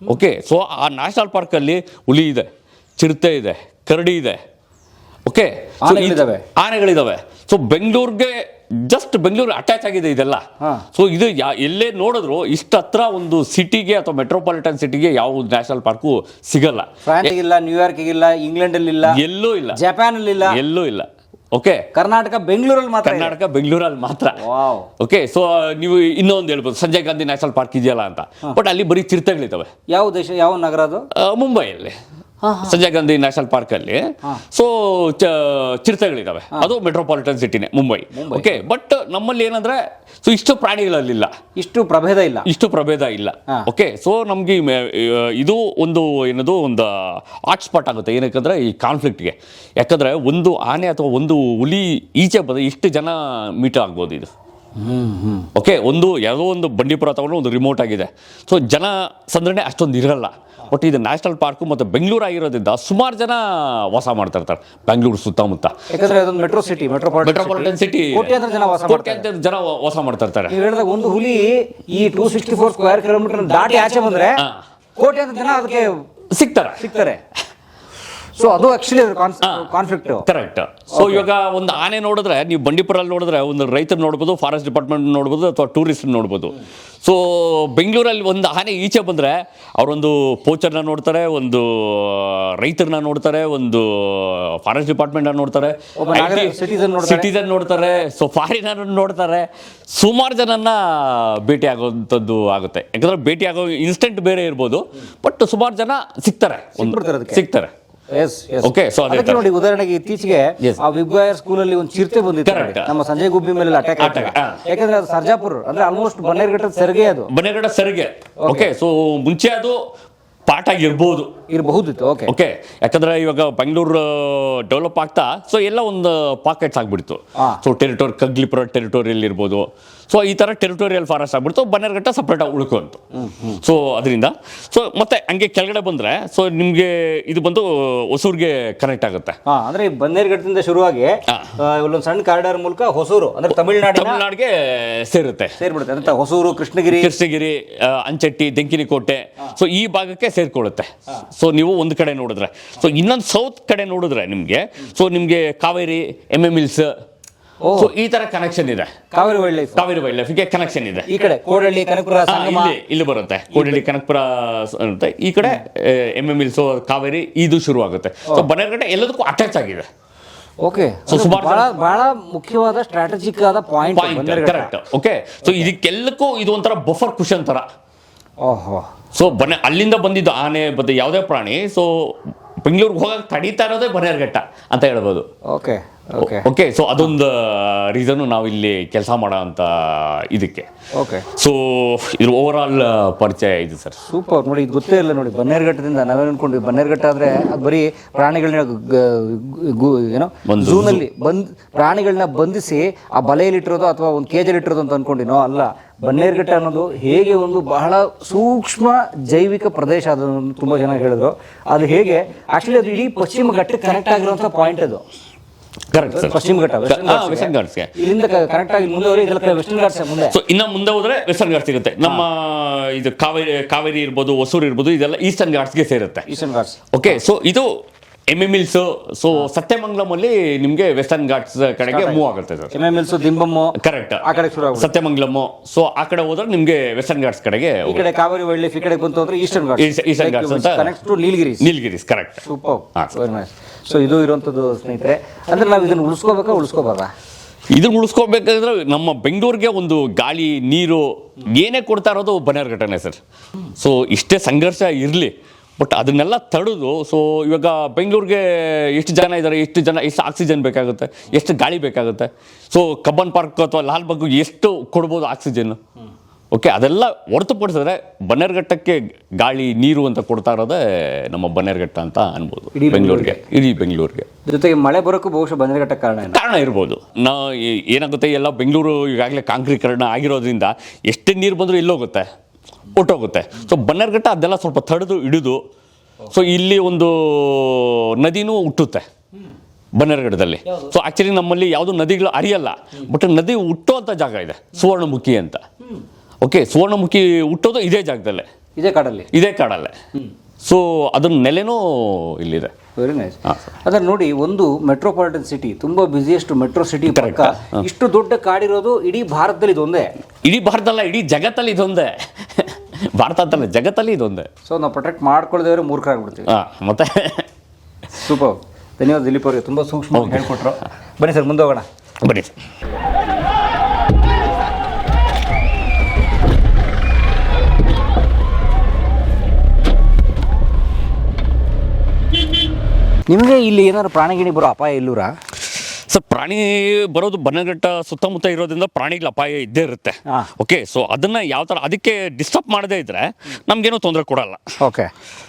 ಓಕೆ, ಸೊ ಆ ನ್ಯಾಷನಲ್ ಪಾರ್ಕಲ್ಲಿ ಹುಲಿ ಇದೆ, ಚಿರತೆ ಇದೆ, ಕರಡಿ ಇದೆ. ಓಕೆ, ಆನೆಗಳಿದಾವೆ. ಸೊ ಬೆಂಗಳೂರು ಅಟ್ಯಾಚ್ ಆಗಿದೆ ಇದೆಲ್ಲ. ಸೊ ಇದು ಎಲ್ಲೇ ನೋಡಿದ್ರು ಇಷ್ಟ ಹತ್ರ ಒಂದು ಸಿಟಿಗೆ ಅಥವಾ ಮೆಟ್ರೋಪಾಲಿಟನ್ ಸಿಟಿಗೆ ಯಾವ ನ್ಯಾಷನಲ್ ಪಾರ್ಕು ಸಿಗಲ್ಲ. ನ್ಯೂಯಾರ್ಕ್ ಇಲ್ಲ, ಇಂಗ್ಲೆಂಡ್ ಅಲ್ಲಿ ಇಲ್ಲ, ಎಲ್ಲೂ ಇಲ್ಲ, ಜಪಾನ್ ಅಲ್ಲಿ ಇಲ್ಲ, ಎಲ್ಲೂ ಇಲ್ಲ. ಓಕೆ, ಕರ್ನಾಟಕ ಬೆಂಗಳೂರಲ್ಲಿ ಮಾತ್ರ. ಓಕೆ, ಸೊ ನೀವು ಇನ್ನೊಂದು ಹೇಳ್ಬೋದು, ಸಂಜಯ್ ಗಾಂಧಿ ನ್ಯಾಷನಲ್ ಪಾರ್ಕ್ ಇದೆಯಲ್ಲ ಅಂತ. ಬಟ್ ಅಲ್ಲಿ ಬರೀ ಚಿರತೆಗಳಿದ್ದಾವೆ. ಯಾವ ನಗರ ಅದು? ಮುಂಬೈಯಲ್ಲಿ ಸಂಜಯ್ ಗಾಂಧಿ ನ್ಯಾಷನಲ್ ಪಾರ್ಕ್ ಅಲ್ಲಿ. ಸೊ ಚಿರತೆಗಳಿದಾವೆ, ಅದು ಮೆಟ್ರೋಪಾಲಿಟನ್ ಸಿಟಿನೇ ಮುಂಬೈ. ಓಕೆ, ಬಟ್ ನಮ್ಮಲ್ಲಿ ಏನಂದ್ರೆ, ಸೊ ಇಷ್ಟು ಪ್ರಾಣಿಗಳಲ್ಲಿಲ್ಲ, ಇಷ್ಟು ಪ್ರಭೇದ ಇಲ್ಲ. ಓಕೆ, ಸೊ ನಮ್ಗೆ ಇದು ಒಂದು ಏನದು ಒಂದು ಹಾಟ್ಸ್ಪಾಟ್ ಆಗುತ್ತೆ. ಏನಕ್ಕಂದ್ರೆ ಈ ಕಾನ್ಫ್ಲಿಕ್ಟ್ಗೆ. ಯಾಕಂದ್ರೆ ಒಂದು ಆನೆ ಅಥವಾ ಒಂದು ಹುಲಿ ಈಚೆ ಬಂದ್ರೆ ಇಷ್ಟು ಜನ ಮೀಟ್ ಆಗ್ಬೋದು ಇದು. ಓಕೆ, ಯಾವುದೋ ಒಂದು ಬಂಡೀಪುರ ತಗೊಂಡು ಒಂದು ರಿಮೋಟ್ ಆಗಿದೆ. ಸೊ ಜನ ಸಂದರ್ಭ ಅಷ್ಟೊಂದು ಇರಲ್ಲ. ಬಟ್ ಇದು ನ್ಯಾಷನಲ್ ಪಾರ್ಕು ಮತ್ತು ಬೆಂಗಳೂರು ಆಗಿರೋದ್ರಿಂದ ಸುಮಾರು ಜನ ವಾಸ ಮಾಡ್ತಾ ಇರ್ತಾರೆ ಬೆಂಗಳೂರು ಸುತ್ತಮುತ್ತ. ಮೆಟ್ರೋಪಾಲಿಟನ್ ಸಿಟಿ ಜನ ವಾಸ ಮಾಡ್ತಾ ಇರ್ತಾರೆ. ಒಂದು ಹುಲಿ ಈ 264 ಸ್ಕ್ವೇರ್ ಕಿಲೋಮೀಟರ್ ದಾಟಿ ಆಚೆ ಬಂದ್ರೆ ಕೋಟ್ಯಾಂತರ ಜನ ಅದಕ್ಕೆ ಸಿಗ್ತಾರೆ. ಸೊ ಅದು ಆಕ್ಚುಲಿ ಕಾನ್ಫ್ಲಿಕ್ಟ್. ಕರೆಕ್ಟ್. ಸೊ ಇವಾಗ ಒಂದು ಆನೆ ನೋಡಿದ್ರೆ, ನೀವು ಬಂಡೀಪುರಲ್ಲಿ ನೋಡಿದ್ರೆ ಒಂದು ರೈತರು ನೋಡ್ಬೋದು, ಫಾರೆಸ್ಟ್ ಡಿಪಾರ್ಟ್ಮೆಂಟ್ ನೋಡ್ಬೋದು, ಅಥವಾ ಟೂರಿಸ್ಟ್ ನೋಡ್ಬೋದು. ಸೊ ಬೆಂಗಳೂರಲ್ಲಿ ಒಂದು ಆನೆ ಈಚೆ ಬಂದರೆ ಅವರೊಂದು ಪೋಚರ್ನ ನೋಡ್ತಾರೆ, ಒಂದು ರೈತರನ್ನ ನೋಡ್ತಾರೆ, ಒಂದು ಫಾರೆಸ್ಟ್ ಡಿಪಾರ್ಟ್ಮೆಂಟ್ನ ನೋಡ್ತಾರೆ, ಸಿಟಿಸನ್ ನೋಡ್ತಾರೆ, ಸೊ ಫಾರಿನರ್ ನೋಡ್ತಾರೆ. ಸುಮಾರು ಜನನ್ನ ಭೇಟಿ ಆಗೋವಂಥದ್ದು ಆಗುತ್ತೆ. ಯಾಕಂದ್ರೆ ಭೇಟಿ ಆಗೋ ಇನ್ಸ್ಟೆಂಟ್ ಬೇರೆ ಇರ್ಬೋದು, ಬಟ್ ಸುಮಾರು ಜನ ಸಿಗ್ತಾರೆ. ಓಕೆ, ಸೊ ಅದಕ್ಕೆ ನೋಡಿ, ಉದಾಹರಣೆಗೆ ಇತ್ತೀಚೆಗೆ ಆ ವಿಬ್ಗಾಯರ್ ಸ್ಕೂಲ್ ಅಲ್ಲಿ ಒಂದು ಚಿರತೆ ಬಂದಿತ್ತು ನಮ್ಮ ಸಂಜಯ್ ಗುಬ್ಬಿ ಮೇಲೆ ಅಟ್ಯಾಕ್. ಯಾಕಂದ್ರೆ ಅದು ಸರ್ಜಾಪುರ ಅಂದ್ರೆ ಆಲ್ಮೋಸ್ಟ್ ಬನ್ನೇರುಘಟ್ಟ ಸೆರಗೆ. ಓಕೆ, ಸೊ ಮುಂಚೆ ಅದು ಪಾರ್ಟ್ ಆಗಿರ್ಬೋದು. ಇರಬಹುದಿತ್ತು. ಓಕೆ ಓಕೆ, ಯಾಕಂದ್ರೆ ಇವಾಗ ಬೆಂಗಳೂರು ಡೆವಲಪ್ ಆಗ್ತಾ ಸೊ ಎಲ್ಲ ಒಂದು ಪಾಕೆಟ್ಸ್ ಆಗ್ಬಿಡ್ತು. ಸೊ ಟೆರಿಟೋರಿ ಕಗ್ಲಿಪುರ ಟೆರಿಟೋರಿಯಲ್ ಇರ್ಬೋದು. ಸೊ ಈ ಥರ ಟೆರಿಟೋರಿಯಲ್ ಫಾರೆಸ್ಟ್ ಆಗ್ಬಿಡ್ತು, ಬನ್ನೇರುಘಟ್ಟ ಸಪ್ರೇಟ್ ಆಗಿ ಉಳ್ಕೊಂತು. ಸೊ ಅದರಿಂದ ಸೊ ಮತ್ತೆ ಹಂಗೆ ಕೆಳಗಡೆ ಬಂದರೆ ಸೊ ನಿಮಗೆ ಇದು ಬಂದು ಹೊಸೂರಿಗೆ ಕನೆಕ್ಟ್ ಆಗುತ್ತೆ. ಅಂದ್ರೆ ಬನ್ನೇರುಘಟ್ಟದಿಂದ ಶುರುವಾಗಿ ಇಲ್ಲೊಂದು ಸಣ್ಣ ಕಾರಿಡಾರ್ ಮೂಲಕ ಹೊಸೂರು ಅಂದ್ರೆ ತಮಿಳ್ನಾಡಿಗೆ ಸೇರ್ಬಿಡುತ್ತೆ ಅಂತ. ಹೊಸೂರು, ಕೃಷ್ಣಗಿರಿ, ಅಂಚೆಟ್ಟಿ, ಡೆಂಕಿನಿಕೋಟೆ ಸೊ ಈ ಭಾಗಕ್ಕೆ ಸೇರ್ಕೊಳ್ಳುತ್ತೆ. ಸೊ ನೀವು ಒಂದು ಕಡೆ ನೋಡಿದ್ರೆ, ಸೊ ಇನ್ನೊಂದು ಸೌತ್ ಕಡೆ ನೋಡಿದ್ರೆ ನಿಮಗೆ ಸೊ ನಿಮಗೆ ಕಾವೇರಿ, ಎಮ್ ಹಿಲ್ಸ್, ಸೊ ಈ ತರ ಕನೆಕ್ಷನ್ ಇದೆ. ಕಾವೇರಿ ವೈಲ್ಡ್ ಲೈಫ್ಗೆ ಕನೆಕ್ಷನ್ ಇದೆ. ಈ ಕಡೆ ಕೋಡಳ್ಳಿ, ಕನಕಪುರ, ಇಲ್ಲಿ ಬರುತ್ತೆ. ಕೋಡಳ್ಳಿ, ಕನಕಪುರ ಇರುತ್ತೆ. ಈ ಕಡೆ ಎಮ್ ಹಿಲ್ಸ್, ಕಾವೇರಿ ಇದು ಶುರು ಆಗುತ್ತೆ. ಸೊ ಬನ್ನೇರುಘಟ್ಟ ಎಲ್ಲದಕ್ಕೂ ಅಟ್ಯಾಚ್ ಆಗಿದೆ. ಓಕೆ, ಸೊ ಬಹಳ ಮುಖ್ಯವಾದ ಸ್ಟ್ರಾಟಜಿಕ್ ಆದ ಪಾಯಿಂಟ್. ಕರೆಕ್ಟ್. ಓಕೆ, ಸೊ ಇದಕ್ಕೆಲ್ಲಕ್ಕೂ ಇದು ಒಂಥರ ಬಫರ್ ಕುಷನ್ ತರ. ಓಹೋ, ಸೊ ಅಲ್ಲಿಂದ ಬಂದಿದ್ದು ಆನೆ ಬದ್ದು ಯಾವುದೇ ಪ್ರಾಣಿ ಸೊ ಬೆಂಗಳೂರಿಗೆ ಹೋಗಕ್ಕೆ ತಡೀತಾ ಇರೋದೇ ಬನ್ನೇರುಘಟ್ಟ ಅಂತ ಹೇಳ್ಬೋದು. ಓಕೆ ಓಕೆ ಓಕೆ, ಸೊ ಅದೊಂದು ರೀಸನ್ನು ನಾವು ಇಲ್ಲಿ ಕೆಲಸ ಮಾಡೋ ಅಂತ ಇದಕ್ಕೆ. ಓಕೆ, ಸೊ ಇದು ಓವರ್ ಆಲ್ ಪರಿಚಯ ಇದು ಸರ್. ಸೂಪರ್. ನೋಡಿ, ಇದು ಗೊತ್ತೇ ಇಲ್ಲ ನೋಡಿ. ಬನ್ನೇರುಘಟ್ಟದಿಂದ ನಾವೇನು ಅನ್ಕೊಂಡ್ವಿ, ಬನ್ನೇರುಘಟ್ಟ ಅಂದರೆ ಅದು ಬರೀ ಪ್ರಾಣಿಗಳನ್ನ ಏನೋ ಝೂನಲ್ಲಿ ಪ್ರಾಣಿಗಳನ್ನ ಬಂಧಿಸಿ ಆ ಬಲೆಯಲ್ಲಿಟ್ಟಿರೋದು ಅಥವಾ ಒಂದು ಕೇಜಲ್ಲಿಟ್ಟಿರೋದು ಅಂತ ಅನ್ಕೊಂಡಿನೋ. ಅಲ್ಲ, ಬನ್ನೇರುಘಟ್ಟ ಅನ್ನೋದು ಹೇಗೆ ಒಂದು ಬಹಳ ಸೂಕ್ಷ್ಮ ಜೈವಿಕ ಪ್ರದೇಶ. ಅದನ್ನು ತುಂಬ ಜನ ಹೇಳಿದ್ರು. ಅದು ಹೇಗೆ ಆ್ಯಕ್ಚುಲಿ ಅದು ಇಡೀ ಪಶ್ಚಿಮ ಘಟ್ಟಕ್ಕೆ ಕನೆಕ್ಟ್ ಆಗಿರುವಂಥ ಪಾಯಿಂಟ್ ಅದು. Correct sir. ಪಶ್ಚಿಮ ಘಟ್ಟ ವೆಸ್ಟರ್ನ್ ಘಾಟ್ಸ್ಗೆ ಇಲ್ಲಿಂದ ಕರೆಕ್ಟ್ ಆಗಿ ಮುಂದೆ ವೆಸ್ಟರ್ನ್ ಘಾಟ್ಸ್ ಮುಂದೆ. ಸೊ ಇನ್ನು ಮುಂದೆ ಹೋದ್ರೆ ವೆಸ್ಟರ್ನ್ ಘಾಟ್ಸ್ ಸಿಗುತ್ತೆ. ನಮ್ಮ ಇದು ಕಾವೇರಿ ಇರ್ಬೋದು, ಹೊಸೂರು ಇರ್ಬೋದು, ಇದೆಲ್ಲ ಈಸ್ಟರ್ನ್ ಘಾಟ್ಸ್ಗೆ ಸೇರುತ್ತೆ. ಈಸ್ಟರ್ನ್ ಘಾಟ್ಸ್. ಓಕೆ, ಸೊ ಇದು ಎಮ್ ಹಿಲ್ಸ್. ಸೊ ಸತ್ಯಮಂಗಲಂ ಅಲ್ಲಿ ನಿಮಗೆ ವೆಸ್ಟರ್ನ್ ಘಾಟ್ಸ್ ಕಡೆಗೆ ಮೂವ್ ಆಗುತ್ತೆ ಸರ್. ಎಮ್ ಹಿಲ್ಸ್, ದಿಂಬಮ್ಮು, ಕರೆಕ್ಟ್ ಆ ಕಡೆ ಶುರು ಆಗುತ್ತೆ. ಸತ್ಯಮಂಗಲಂ. ಸೊ ಆ ಕಡೆ ಹೋದ್ರೆ ನಿಮಗೆ ವೆಸ್ಟರ್ನ್ ಘಾಟ್ಸ್ ಕಡೆಗೆ. ಈ ಕಡೆ ಕಾವೇರಿ ವೈಲ್ಡ್ ಲೈಫ್ ಈ ಕಡೆ ಬಂತು ಅಂದ್ರೆ ಈಸ್ಟರ್ನ್ ಘಾಟ್ಸ್ ಅಂತ connect to Nilgiris. Correct. Super, very nice. So ಇದು ಇರುವಂಥದ್ದು ಸ್ನೇಹಿತರೆ. ಅಂದ್ರೆ ನಾವು ಇದನ್ನು ಉಳಿಸ್ಕೋಬಾರ್ದಾ? ಇದನ್ನ ಉಳಿಸ್ಕೋಬೇಕಾದ್ರೆ ನಮ್ಮ ಬೆಂಗಳೂರಿಗೆ ಒಂದು ಗಾಳಿ, ನೀರು ಏನೇ ಕೊಡ್ತಾ ಇರೋದು ಬನ್ನೇರುಘಟ್ಟನೇ ಸರ್. ಸೊ ಇಷ್ಟೇ ಸಂಘರ್ಷ ಇರಲಿ, ಬಟ್ ಅದನ್ನೆಲ್ಲ ತಡೆದು ಸೊ ಇವಾಗ ಬೆಂಗಳೂರಿಗೆ ಎಷ್ಟು ಜನ ಇದ್ದಾರೆ, ಎಷ್ಟು ಆಕ್ಸಿಜನ್ ಬೇಕಾಗುತ್ತೆ, ಎಷ್ಟು ಗಾಳಿ ಬೇಕಾಗುತ್ತೆ. ಸೊ ಕಬ್ಬನ್ ಪಾರ್ಕ್ ಅಥವಾ ಲಾಲ್ಬಾಗ್ ಎಷ್ಟು ಕೊಡ್ಬೋದು ಆಕ್ಸಿಜನ್. ಓಕೆ, ಅದೆಲ್ಲ ಹೊರತುಪಡಿಸಿದ್ರೆ ಬನ್ನೇರುಘಟ್ಟಕ್ಕೆ ಗಾಳಿ, ನೀರು ಅಂತ ಕೊಡ್ತಾ ಇರೋದೇ ನಮ್ಮ ಬನ್ನೇರುಘಟ್ಟ ಅಂತ ಅನ್ಬೋದು. ಇಡೀ ಬೆಂಗಳೂರಿಗೆ ಜೊತೆಗೆ ಮಳೆ ಬರೋಕ್ಕೂ ಬಹುಶಃ ಬನ್ನೇರುಘಟ್ಟ ಕಾರಣ ಇರ್ಬೋದು. ಏನಾಗುತ್ತೆ, ಎಲ್ಲ ಬೆಂಗಳೂರು ಈಗಾಗಲೇ ಕಾಂಕ್ರೀಕರಣ ಆಗಿರೋದ್ರಿಂದ ಎಷ್ಟೇ ನೀರು ಬಂದರೂ ಎಲ್ಲೋಗುತ್ತೆ, ಹೊಟ್ಟೋಗುತ್ತೆ. ಸೊ ಬನ್ನೇರುಘಟ್ಟ ಅದೆಲ್ಲ ಸ್ವಲ್ಪ ತಡೆದು ಹಿಡಿದು ಸೊ ಇಲ್ಲಿ ಒಂದು ನದಿನೂ ಹುಟ್ಟುತ್ತೆ ಬನ್ನೇರುಘಟ್ಟದಲ್ಲಿ. ಸೊ ಆ್ಯಕ್ಚುಲಿ ನಮ್ಮಲ್ಲಿ ಯಾವುದು ನದಿಗಳು ಹರಿಯಲ್ಲ, ಬಟ್ ನದಿ ಹುಟ್ಟುವಂಥ ಜಾಗ ಇದೆ, ಸುವರ್ಣಮುಖಿ ಅಂತ. ಓಕೆ, ಸುವರ್ಣಮುಖಿ ಹುಟ್ಟೋದು ಇದೇ ಜಾಗದಲ್ಲೇ, ಇದೇ ಕಾಡಲ್ಲೇ. ಸೊ ಅದನ್ನ ನೆಲೆನೂ ಇಲ್ಲಿದೆ. Very nice. ಅದನ್ನ ನೋಡಿ, ಒಂದು ಮೆಟ್ರೋಪಾಲಿಟನ್ ಸಿಟಿ, ತುಂಬಾ ಬಿಸಿಯೆಸ್ಟ್ ಮೆಟ್ರೋ ಸಿಟಿ ಪಕ್ಕ ಇಷ್ಟು ದೊಡ್ಡ ಕಾಡಿರೋದು ಇಡೀ ಭಾರತದಲ್ಲಿ ಇದೊಂದೇ. ಇಡೀ ಭಾರತದಲ್ಲ, ಇಡೀ ಜಗತ್ತಲ್ಲಿ ಇದೊಂದೇ. ಭಾರತ ಅಂತಲ್ಲ, ಜಗತ್ತಲ್ಲಿ ಇದೊಂದೇ. ಸೊ ನಾವು ಪ್ರೊಟೆಕ್ಟ್ ಮಾಡ್ಕೊಳ್ಳೋದೇವ್ರೆ ಮೂರ್ಖರಾಗ್ಬಿಡ್ತೀವಿ. ಮತ್ತೆ ಸೂಪರ್. ಧನ್ಯವಾದ ದಿಲೀಪ್ ಅವರಿಗೆ, ತುಂಬ ಸೂಕ್ಷ್ಮವಾಗಿ ಹೇಳ್ಕೊಟ್ರು. ಬನ್ನಿ ಸರ್, ಮುಂದೆ ಹೋಗೋಣ. ಬನ್ನಿ ಸರ್. ನಿಮಗೆ ಇಲ್ಲಿ ಏನಾದ್ರು ಪ್ರಾಣಿಗಿಣಿ ಬರೋ ಅಪಾಯ ಇಲ್ಲೂರಾ? ಸರ್, ಪ್ರಾಣಿ ಬರೋದು ಬನ್ನೇರುಘಟ್ಟ ಸುತ್ತಮುತ್ತ ಇರೋದ್ರಿಂದ ಪ್ರಾಣಿಗಳ ಅಪಾಯ ಇದ್ದೇ ಇರುತ್ತೆ. ಓಕೆ, ಸೊ ಅದನ್ನ ಯಾವ ಥರ ಅದಕ್ಕೆ ಡಿಸ್ಟರ್ಬ್ ಮಾಡದೇ ಇದ್ರೆ ನಮ್ಗೇನೂ ತೊಂದರೆ ಕೊಡಲ್ಲ. ಓಕೆ,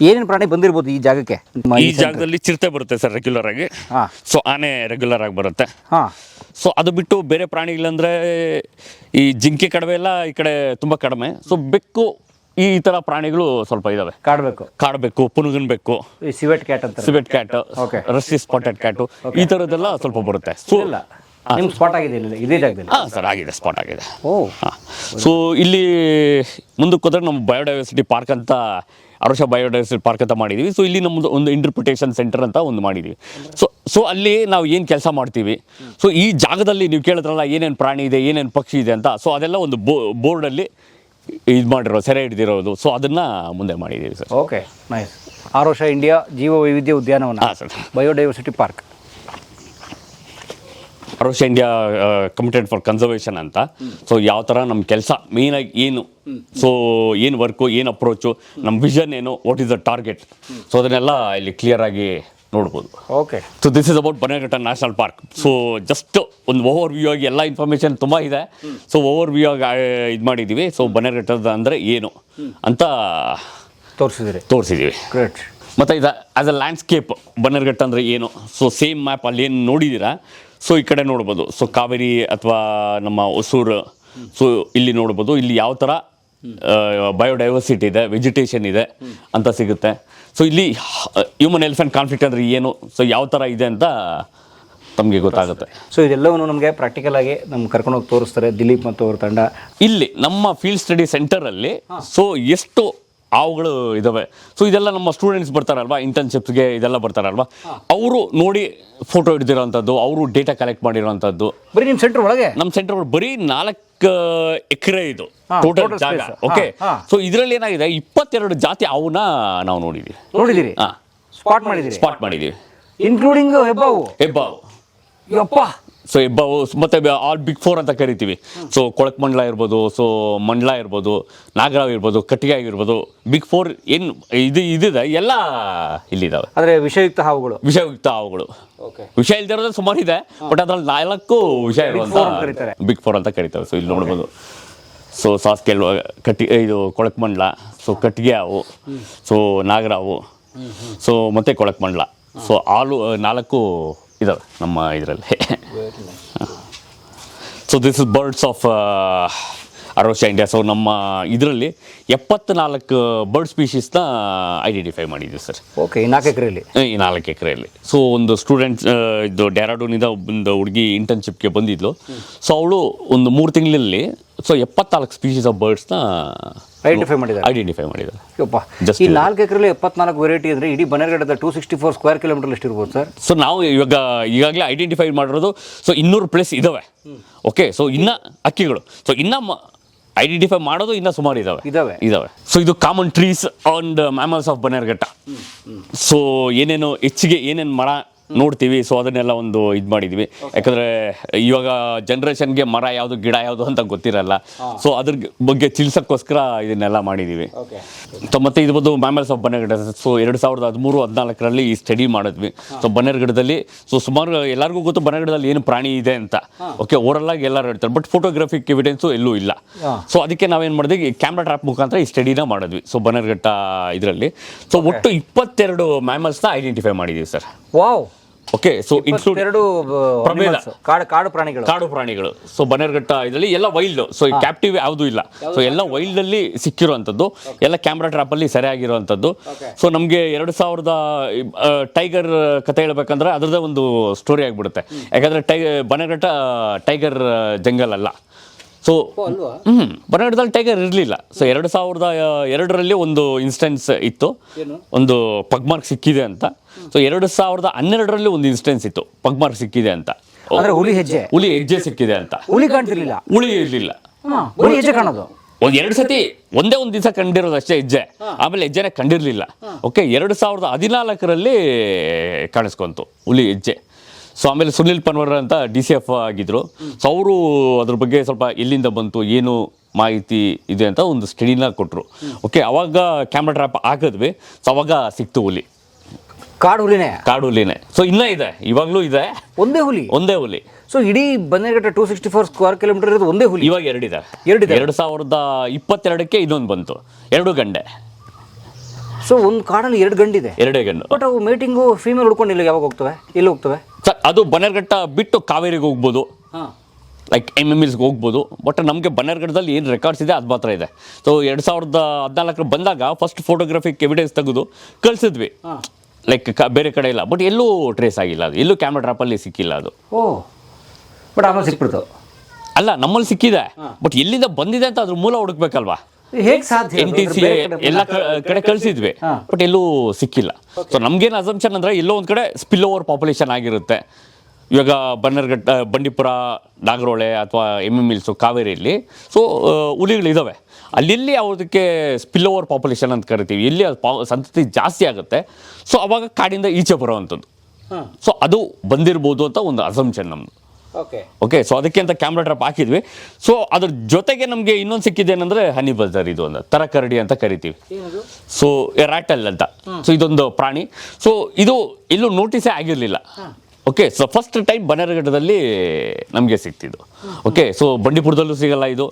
ಏನೇನು ಪ್ರಾಣಿ ಬಂದಿರ್ಬೋದು ಈ ಜಾಗಕ್ಕೆ? ಈ ಜಾಗದಲ್ಲಿ ಚಿರತೆ ಬರುತ್ತೆ ಸರ್ ರೆಗ್ಯುಲರ್ ಆಗಿ. ಸೊ ಆನೆ ರೆಗ್ಯುಲರ್ ಆಗಿ ಬರುತ್ತೆ. ಸೊ ಅದು ಬಿಟ್ಟು ಬೇರೆ ಪ್ರಾಣಿಗಳಂದ್ರೆ ಈ ಜಿಂಕೆ, ಕಡವೆ ಎಲ್ಲ ಈ ಕಡೆ ತುಂಬ ಕಡಿಮೆ. ಸೊ ಬೆಕ್ಕು, ಈ ತರ ಪ್ರಾಣಿಗಳು ಸ್ವಲ್ಪ ಇದಾವೆ. ಕಾಡ್ಬೇಕು, ಪುನುಗನ್ ಬೆಕ್ಕು, ಸಿವೆಟ್ ಕ್ಯಾಟ್, ರಸ್ಸಿ ಸ್ಪಾಟೆಡ್ ಕ್ಯಾಟು, ಈ ತರದೆಲ್ಲ ಸ್ವಲ್ಪ ಬರುತ್ತೆ. ಸೊ ಸ್ಪಾಟ್ ಆಗಿದೆ ಇದೇ ಜಾಗದಲ್ಲಿ? ಸರ್ ಆಗಿದೆ, ಸ್ಪಾಟ್ ಆಗಿದೆ. ಸೊ ಇಲ್ಲಿ ಮುಂದಕ್ಕೆ ಹೋದ್ರೆ ನಮ್ಮ ಬಯೋಡೈವರ್ಸಿಟಿ ಪಾರ್ಕ್ ಅಂತ, ಅರೋಷಾ ಬಯೋಡೈವರ್ಸಿಟಿ ಪಾರ್ಕ್ ಅಂತ ಮಾಡಿದ್ದೀವಿ. ಸೊ ಇಲ್ಲಿ ನಮ್ಮದು ಒಂದು ಇಂಟರ್ಪ್ರಿಟೇಷನ್ ಸೆಂಟರ್ ಅಂತ ಒಂದು ಮಾಡಿದ್ದೀವಿ. ಸೊ ಅಲ್ಲಿ ನಾವು ಏನು ಕೆಲಸ ಮಾಡ್ತೀವಿ, ಸೊ ಈ ಜಾಗದಲ್ಲಿ ನೀವು ಕೇಳಿದ್ರಲ್ಲ ಏನೇನು ಪ್ರಾಣಿ ಇದೆ, ಏನೇನು ಪಕ್ಷಿ ಇದೆ ಅಂತ, ಸೊ ಅದೆಲ್ಲ ಒಂದು ಬೋರ್ಡಲ್ಲಿ ಇದು ಮಾಡಿರೋ, ಸೆರೆ ಹಿಡಿದಿರೋದು. ಸೊ ಅದನ್ನ ಮುಂದೆ ಮಾಡಿದ್ದೀವಿ sir. Okay, nice. A Rocha India ಜೀವ ವೈವಿಧ್ಯ ಉದ್ಯಾನವನ, sir, biodiversity park. A Rocha India committed for conservation ಅಂತ. ಸೊ ಯಾವ ಥರ ನಮ್ಮ ಕೆಲಸ ಮೇಯ್ನಾಗಿ ಏನು, ಸೊ ಏನು ವರ್ಕು, ಏನು ಅಪ್ರೋಚು, ನಮ್ಮ ವಿಷನ್ ಏನು, what is the target, so ಅದನ್ನೆಲ್ಲ ಇಲ್ಲಿ ಕ್ಲಿಯರ್ ಆಗಿ ನೋಡ್ಬೋದು. Okay, so this is about Bannerghatta national park. So just ಒಂದು ಓವರ್ ವ್ಯೂ ಆಗಿ ಎಲ್ಲ ಇನ್ಫಾರ್ಮೇಷನ್ ತುಂಬ ಇದೆ. ಸೊ ಓವರ್ ವ್ಯೂ ಆಗಿ ಇದು ಮಾಡಿದ್ದೀವಿ. ಸೊ ಬನ್ನೇರುಘಟ್ಟದ ಅಂದರೆ ಏನು ಅಂತ ತೋರಿಸಿದ್ದೀವಿ. ಗ್ರೇಟ್. ಮತ್ತು ಇದು ಆ್ಯಸ್ ಅ ಲ್ಯಾಂಡ್ಸ್ಕೇಪ್ ಬನ್ನೇರುಘಟ್ಟ ಅಂದರೆ ಏನು, ಸೊ ಸೇಮ್ ಮ್ಯಾಪ್ ಅಲ್ಲಿ ಏನು ನೋಡಿದ್ದೀರಾ, ಸೊ ಈ ಕಡೆ ನೋಡ್ಬೋದು. ಸೊ ಕಾವೇರಿ ಅಥವಾ ನಮ್ಮ ಹೊಸೂರು, ಸೊ ಇಲ್ಲಿ ನೋಡ್ಬೋದು. ಇಲ್ಲಿ ಯಾವ ಥರ ಬಯೋಡೈವರ್ಸಿಟಿ ಇದೆ, ವೆಜಿಟೇಷನ್ ಇದೆ ಅಂತ ಸಿಗುತ್ತೆ. ಸೊ ಇಲ್ಲಿ ಹ್ಯೂಮನ್ ಎಲಿಫೆಂಟ್ ಕಾನ್ಫ್ಲಿಕ್ಟ್ ಅಂದರೆ ಏನು, ಸೊ ಯಾವ ಥರ ಇದೆ ಅಂತ ತಮಗೆ ಗೊತ್ತಾಗುತ್ತೆ. ಸೊ ಇದೆಲ್ಲವನ್ನು ನಮಗೆ ಪ್ರಾಕ್ಟಿಕಲ್ ಆಗಿ ನಮ್ಗೆ ಕರ್ಕೊಂಡೋಗಿ ತೋರಿಸ್ತಾರೆ ದಿಲೀಪ್ ಮತ್ತು ಅವ್ರ ತಂಡ. ಇಲ್ಲಿ ನಮ್ಮ ಫೀಲ್ಡ್ ಸ್ಟಡಿ ಸೆಂಟರಲ್ಲಿ ಸೊ ಎಷ್ಟು ಹಾವುಗಳು ಇದಾವೆ, ಸೊ ಇದೆಲ್ಲ ನಮ್ಮ ಸ್ಟೂಡೆಂಟ್ಸ್ ಬರ್ತಾರಲ್ವಾ, ಇಂಟರ್ನ್ಶಿಪ್ಸ್ಗೆ ಇದೆಲ್ಲ ಬರ್ತಾರಲ್ವಾ, ಅವರು ನೋಡಿ ಫೋಟೋ ಹಿಡಿದಿರೋಂಥದ್ದು, ಅವರು ಡೇಟಾ ಕಲೆಕ್ಟ್ ಮಾಡಿರೋಂಥದ್ದು. ಬರೀ ನಿಮ್ಮ ಸೆಂಟರ್ ಒಳಗೆ? ನಮ್ಮ ಸೆಂಟರ್ ಬರೀ 4 ಎಕರೆ ಇದು ಟೋಟಲ್ ಜಾಗ. ಓಕೆ, ಸೊ ಇದರಲ್ಲಿ ಏನಾಗಿದೆ, 22 ಜಾತಿ ಹಾವನ್ನ ನಾವು ನೋಡಿದ್ದೀರಿ, ಸ್ಪಾಟ್ ಮಾಡಿದ್ದೀವಿ, ಇನ್ಕ್ಲೂಡಿಂಗ್ ಹೆಬ್ಬಾವು. ಯಪ್ಪ. ಸೊ ಹೆಬ್ಬಾವು ಮತ್ತೆ ಆಲ್ ಬಿಗ್ 4 ಅಂತ ಕರಿತೀವಿ. ಸೊ ಕೊಳಕ್ಮಂಡ್ಲ ಇರ್ಬೋದು, ಸೊ ಮಂಡ್ಲ ಇರ್ಬೋದು, ನಾಗರಾವ್ ಇರ್ಬೋದು, ಕಟ್ಟಿಗೆ ಇರ್ಬೋದು, ಬಿಗ್ 4 ಏನು ಇದಿದೆ ಎಲ್ಲ ಇಲ್ಲಿದ್ದಾವೆ. ಆದರೆ ವಿಷಯುಕ್ತ ಹಾವುಗಳು. ವಿಷಯ ಇಲ್ದಿರೋದು ಸುಮಾರು ಇದೆ, ಬಟ್ ಅದ್ರಲ್ಲಿ 4 ವಿಷಯ ಇರುವಂತ ಬಿಗ್ 4 ಅಂತ ಕರಿತೇವೆ. ಸೊ ಇಲ್ಲಿ ನೋಡ್ಬೋದು. ಸೊ ಸಾಸ್ಕೇಲ್ ಇದು ಕೊಳಕ್ಮಂಡ್ಲ, ಸೊ ಕಟ್ಟಿಗೆ ಹಾವು, ಸೊ ನಾಗರಾವು, ಸೊ ಮತ್ತೆ ಕೊಳಕ್ಮಂಡ್ಲ. ಸೊ 4 ಇದಾವೆ ನಮ್ಮ ಇದರಲ್ಲಿ. So this is birds of A Rocha India. So ನಮ್ಮ ಇದರಲ್ಲಿ 74 ಬರ್ಡ್ ಸ್ಪೀಶೀಸ್ನ ಐಡೆಂಟಿಫೈ ಮಾಡಿದ್ದೀವಿ ಸರ್. ಓಕೆ, ಈ 4 ಎಕರೆಯಲ್ಲಿ? ಈ 4 ಎಕರೆಯಲ್ಲಿ. ಸೊ ಒಂದು ಸ್ಟೂಡೆಂಟ್ಸ್ ಇದು ಡೆಹ್ರಾಡೂನಿಂದ ಒಂದು ಹುಡುಗಿ ಇಂಟರ್ನ್ಶಿಪ್ಗೆ ಬಂದಿದ್ಲು. ಸೊ ಅವಳು ಒಂದು 3 ತಿಂಗಳಲ್ಲಿ ಸೊ 74 ಸ್ಪೀಶೀಸ್ ಆಫ್ ಬರ್ಡ್ಸ್ನ ಐಡೆಂಟಿಫೈ ಮಾಡಿದ್ದಾರೆ. ಈ 4 ಎಕರೆಯಲ್ಲಿ 74 ವೆರೈಟಿ ಅಂದರೆ ಇಡೀ ಬನ್ನೇರುಘಟ್ಟದ 264 ಸ್ಕ್ವೇರ್ ಕಿಲೋಮೀಟರ್ ಎಷ್ಟು ಇರ್ಬೋದು ಸರ್? ಸೊ ನಾವು ಈಗಾಗಲೇ ಐಡೆಂಟಿಫೈ ಮಾಡಿರೋದು ಸೊ 200+ ಇದಾವೆ. ಓಕೆ, ಸೊ ಇನ್ನು ಹಕ್ಕಿಗಳು, ಸೊ ಇನ್ನು ಐಡೆಂಟಿಫೈ ಮಾಡೋದು ಇನ್ನೂ ಸುಮಾರು ಇದಾವೆ. ಸೊ ಇದು common trees on the mammals of Bannerghatta. So ಹೆಚ್ಚಿಗೆ ಏನೇನು ಮರ ನೋಡ್ತೀವಿ, ಸೊ ಅದನ್ನೆಲ್ಲ ಒಂದು ಇದು ಮಾಡಿದ್ವಿ. ಯಾಕಂದರೆ ಇವಾಗ ಜನ್ರೇಷನ್ಗೆ ಮರ ಯಾವುದು, ಗಿಡ ಯಾವುದು ಅಂತ ಗೊತ್ತಿರಲ್ಲ. ಸೊ ಅದ್ರ ಬಗ್ಗೆ ತಿಳಿಸೋಕ್ಕೋಸ್ಕರ ಇದನ್ನೆಲ್ಲ ಮಾಡಿದ್ದೀವಿ. ಮತ್ತೆ ಇದು ಬಂದು ಮ್ಯಾಮಲ್ಸ್ ಆಫ್ ಬನ್ನೇರುಘಟ್ಟ. ಸೊ 2013-14 ಈ ಸ್ಟಡಿ ಮಾಡಿದ್ವಿ. ಸೊ ಬನ್ನೇರುಘಟ್ಟದಲ್ಲಿ ಸೊ ಸುಮಾರು ಎಲ್ಲರಿಗೂ ಗೊತ್ತು ಬನ್ನೇರುಘಟ್ಟದಲ್ಲಿ ಏನು ಪ್ರಾಣಿ ಇದೆ ಅಂತ. ಓಕೆ, ಓವರಲ್ ಆಗಿ ಎಲ್ಲರೂ ಹೇಳ್ತಾರೆ, ಬಟ್ ಫೋಟೋಗ್ರಾಫಿಕ್ ಎವಿಡೆನ್ಸು ಎಲ್ಲೂ ಇಲ್ಲ. ಸೊ ಅದಕ್ಕೆ ನಾವೇನು ಮಾಡಿದ್ವಿ, ಕ್ಯಾಮ್ರಾ ಟ್ರಾಪ್ ಮುಖಾಂತರ ಈ ಸ್ಟಡಿನ ಮಾಡಿದ್ವಿ. ಸೊ ಬನ್ನೇರುಘಟ್ಟ ಇದರಲ್ಲಿ ಸೊ ಒಟ್ಟು 22 ಮ್ಯಾಮಲ್ಸ್ನ ಐಡೆಂಟಿಫೈ ಮಾಡಿದ್ದೀವಿ sir. Wow. Okay, so include ಪ್ರಭೇದ ಕಾಡು ಪ್ರಾಣಿಗಳು. ಸೊ ಬನ್ನೇರುಘಟ್ಟ ಇದರಲ್ಲಿ ಎಲ್ಲ ವೈಲ್ಡ್. ಸೊ ಕ್ಯಾಪ್ಟಿವ್ ಯಾವುದೂ ಇಲ್ಲ. ಸೊ ಎಲ್ಲ ವೈಲ್ಡ್ ಅಲ್ಲಿ ಸಿಕ್ಕಿರುವಂಥದ್ದು, ಎಲ್ಲ ಕ್ಯಾಮ್ರಾ ಟ್ರಾಪ್ ಅಲ್ಲಿ ಸರಿಯಾಗಿರುವಂಥದ್ದು. ಸೊ ನಮಗೆ 2000 ಟೈಗರ್ ಕತೆ ಹೇಳ್ಬೇಕಂದ್ರೆ ಅದರದ್ದೇ ಒಂದು ಸ್ಟೋರಿ ಆಗಿಬಿಡುತ್ತೆ. ಯಾಕಂದ್ರೆ ಬನ್ನೇರುಘಟ್ಟ ಟೈಗರ್ ಜಂಗಲ್ ಅಲ್ಲ. ಸೊ ಬನ್ನೇರುಘಟ್ಟದಲ್ಲಿ ಟೈಗರ್ ಇರಲಿಲ್ಲ. ಸೊ 2002 ಒಂದು ಇನ್ಸ್ಟೆನ್ಸ್ ಇತ್ತು, ಒಂದು ಪಗ್ಮಾರ್ಕ್ ಸಿಕ್ಕಿದೆ ಅಂತ. ಸೊ 2012 ಒಂದು ಇನ್ಸ್ಟೆನ್ಸ್ ಇತ್ತು, ಪಗ್ಮಾರ್ಕ್ ಸಿಕ್ಕಿದೆ ಅಂತ. ಹುಲಿ ಹೆಜ್ಜೆ ಸಿಕ್ಕಿದೆ ಅಂತ. ಹುಲಿ ಕಾಣ್ತಿರ್ಲಿಲ್ಲ, ಹುಲಿ ಇರಲಿಲ್ಲ, ಹೆಜ್ಜೆ ಕಾಣೋದು. ಎರಡು ಸತಿ ಒಂದೇ ಒಂದು ದಿವಸ ಕಂಡಿರೋದು ಅಷ್ಟೇ ಹೆಜ್ಜೆ, ಆಮೇಲೆ ಹೆಜ್ಜೆನೇ ಕಂಡಿರಲಿಲ್ಲ. ಓಕೆ, 2014 ಕಾಣಿಸ್ಕೊಂತು ಹುಲಿ ಹೆಜ್ಜೆ. ಸೊ ಆಮೇಲೆ ಸುನಿಲ್ ಪನ್ವರ್ ಅಂತ DCF ಆಗಿದ್ರು. ಸೊ ಅವರು ಅದ್ರ ಬಗ್ಗೆ ಸ್ವಲ್ಪ ಎಲ್ಲಿಂದ ಬಂತು, ಏನು ಮಾಹಿತಿ ಇದೆ ಅಂತ ಒಂದು ಸ್ಟಡಿನ ಕೊಟ್ಟರು. ಓಕೆ, ಅವಾಗ ಕ್ಯಾಮ್ರಾ ಟ್ರಾಪ್ ಹಾಕಿದ್ವಿ. ಸೊ ಅವಾಗ ಸಿಕ್ತು ಹುಲಿ, ಕಾಡು ಹುಲಿನೇ. ಸೊ ಇನ್ನೂ ಇದೆ, ಇವಾಗಲೂ ಇದೆ, ಒಂದೇ ಹುಲಿ. ಸೊ ಇಡೀ ಬನ್ನೇರುಘಟ್ಟ 264 ಸ್ಕ್ವೇರ್ ಕಿಲೋಮೀಟರ್ ಇರೋದು ಒಂದೇ ಹುಲಿ. ಇವಾಗ 2 ಇದೆ. 2022 ಇನ್ನೊಂದು ಬಂತು, 2 ಗಂಡೆ. ಸೊ ಒಂದು ಕಾಡಲ್ಲಿ 2 ಗಂಡಿದೆ, 2 ಗಂಡು. ಬಟ್ ಅವು ಮೀಟಿಂಗು ಫೀಮೇಲ್ ಹುಡ್ಕೊಂಡು ಇಲ್ಲಿ ಯಾವಾಗ ಹೋಗ್ತವೆ, ಎಲ್ಲಿ ಹೋಗ್ತವೆ ಸರ್? ಅದು ಬನ್ನೇರುಘಟ್ಟ ಬಿಟ್ಟು ಕಾವೇರಿಗೆ ಹೋಗ್ಬೋದು, ಲೈಕ್ MMLಸ್ಗೆ ಹೋಗ್ಬೋದು. ಬಟ್ ನಮಗೆ ಬನ್ನೇರುಘಟ್ಟದಲ್ಲಿ ಏನು ರೆಕಾರ್ಡ್ಸ್ ಇದೆ ಅದು ಮಾತ್ರ ಇದೆ. ಸೊ 2014 ಬಂದಾಗ ಫಸ್ಟ್ ಫೋಟೋಗ್ರಾಫಿಕ್ ಎವಿಡೆನ್ಸ್ ತೆಗೆದು ಕಳಿಸಿದ್ವಿ, ಲೈಕ್ ಬೇರೆ ಕಡೆ ಇಲ್ಲ. ಬಟ್ ಎಲ್ಲೂ ಟ್ರೇಸ್ ಆಗಿಲ್ಲ, ಅದು ಎಲ್ಲೂ ಕ್ಯಾಮ್ರಾ ಟ್ರಾಪಲ್ಲಿ ಸಿಕ್ಕಿಲ್ಲ ಅದು. ಬಟ್ ಆಮೇಲೆ ಸಿಕ್ಬಿಡ್ತು. ಅಲ್ಲ, ನಮ್ಮಲ್ಲಿ ಸಿಕ್ಕಿದೆ, ಬಟ್ ಎಲ್ಲಿಂದ ಬಂದಿದೆ ಅಂತ ಅದ್ರ ಮೂಲ ಹುಡುಕ್ಬೇಕಲ್ವಾ? ಹೇಗೆ ಸಾಧ್ಯ? NTC ಎಲ್ಲ ಕಡೆ ಕಳಿಸಿದ್ವಿ, ಬಟ್ ಎಲ್ಲೂ ಸಿಕ್ಕಿಲ್ಲ. ಸೊ ನಮ್ಗೇನು ಅಸಂಪ್ಷನ್ ಅಂದರೆ ಎಲ್ಲೋ ಒಂದು ಕಡೆ ಸ್ಪಿಲ್ ಓವರ್ ಪಾಪ್ಯುಲೇಷನ್ ಆಗಿರುತ್ತೆ. ಇವಾಗ ಬನ್ನೇರುಘಟ್ಟ, ಬಂಡೀಪುರ, ನಾಗರೋಳೆ ಅಥವಾ MMLs ಕಾವೇರಿಯಲ್ಲಿ ಸೊ ಹುಲಿಗಳಿದ್ದಾವೆ. ಅಲ್ಲಿ ಯಾವುದಕ್ಕೆ ಸ್ಪಿಲ್ ಓವರ್ ಪಾಪ್ಯುಲೇಷನ್ ಅಂತ ಕರಿತೀವಿ, ಎಲ್ಲಿ ಸಂತತಿ ಜಾಸ್ತಿ ಆಗುತ್ತೆ, ಸೊ ಅವಾಗ ಕಾಡಿಂದ ಈಚೆ ಬರೋವಂಥದ್ದು. ಸೊ ಅದು ಬಂದಿರ್ಬೋದು ಅಂತ ಒಂದು ಅಸಂಪ್ಷನ್ ನಮ್ಮದು. ಓಕೆ, ಸೊ ಅದಕ್ಕೆ ಅಂತ ಕ್ಯಾಮ್ರಾ ಟ್ರಾಪ್ ಹಾಕಿದ್ವಿ. ಸೊ ಅದ್ರ ಜೊತೆಗೆ ನಮಗೆ ಇನ್ನೊಂದು ಸಿಕ್ಕಿದೆ ಏನಂದ್ರೆ ಹನಿ ಬಜರ್, ಇದು ಒಂದು ತರಕರಡಿ ಅಂತ ಕರಿತೀವಿ. ಸೊ ರ್ಯಾಟಲ್ ಅಂತ. ಸೊ ಇದೊಂದು ಪ್ರಾಣಿ. ಸೊ ಇದು ಎಲ್ಲೂ ನೋಟಿಸೇ ಆಗಿರಲಿಲ್ಲ. ಓಕೆ, ಸೊ ಫಸ್ಟ್ ಟೈಮ್ ಬನ್ನೇರುಘಟ್ಟದಲ್ಲಿ ನಮಗೆ ಸಿಕ್ತಿದ್ದು. ಓಕೆ, ಸೊ ಬಂಡೀಪುರದಲ್ಲೂ ಸಿಗಲ್ಲ ಇದು,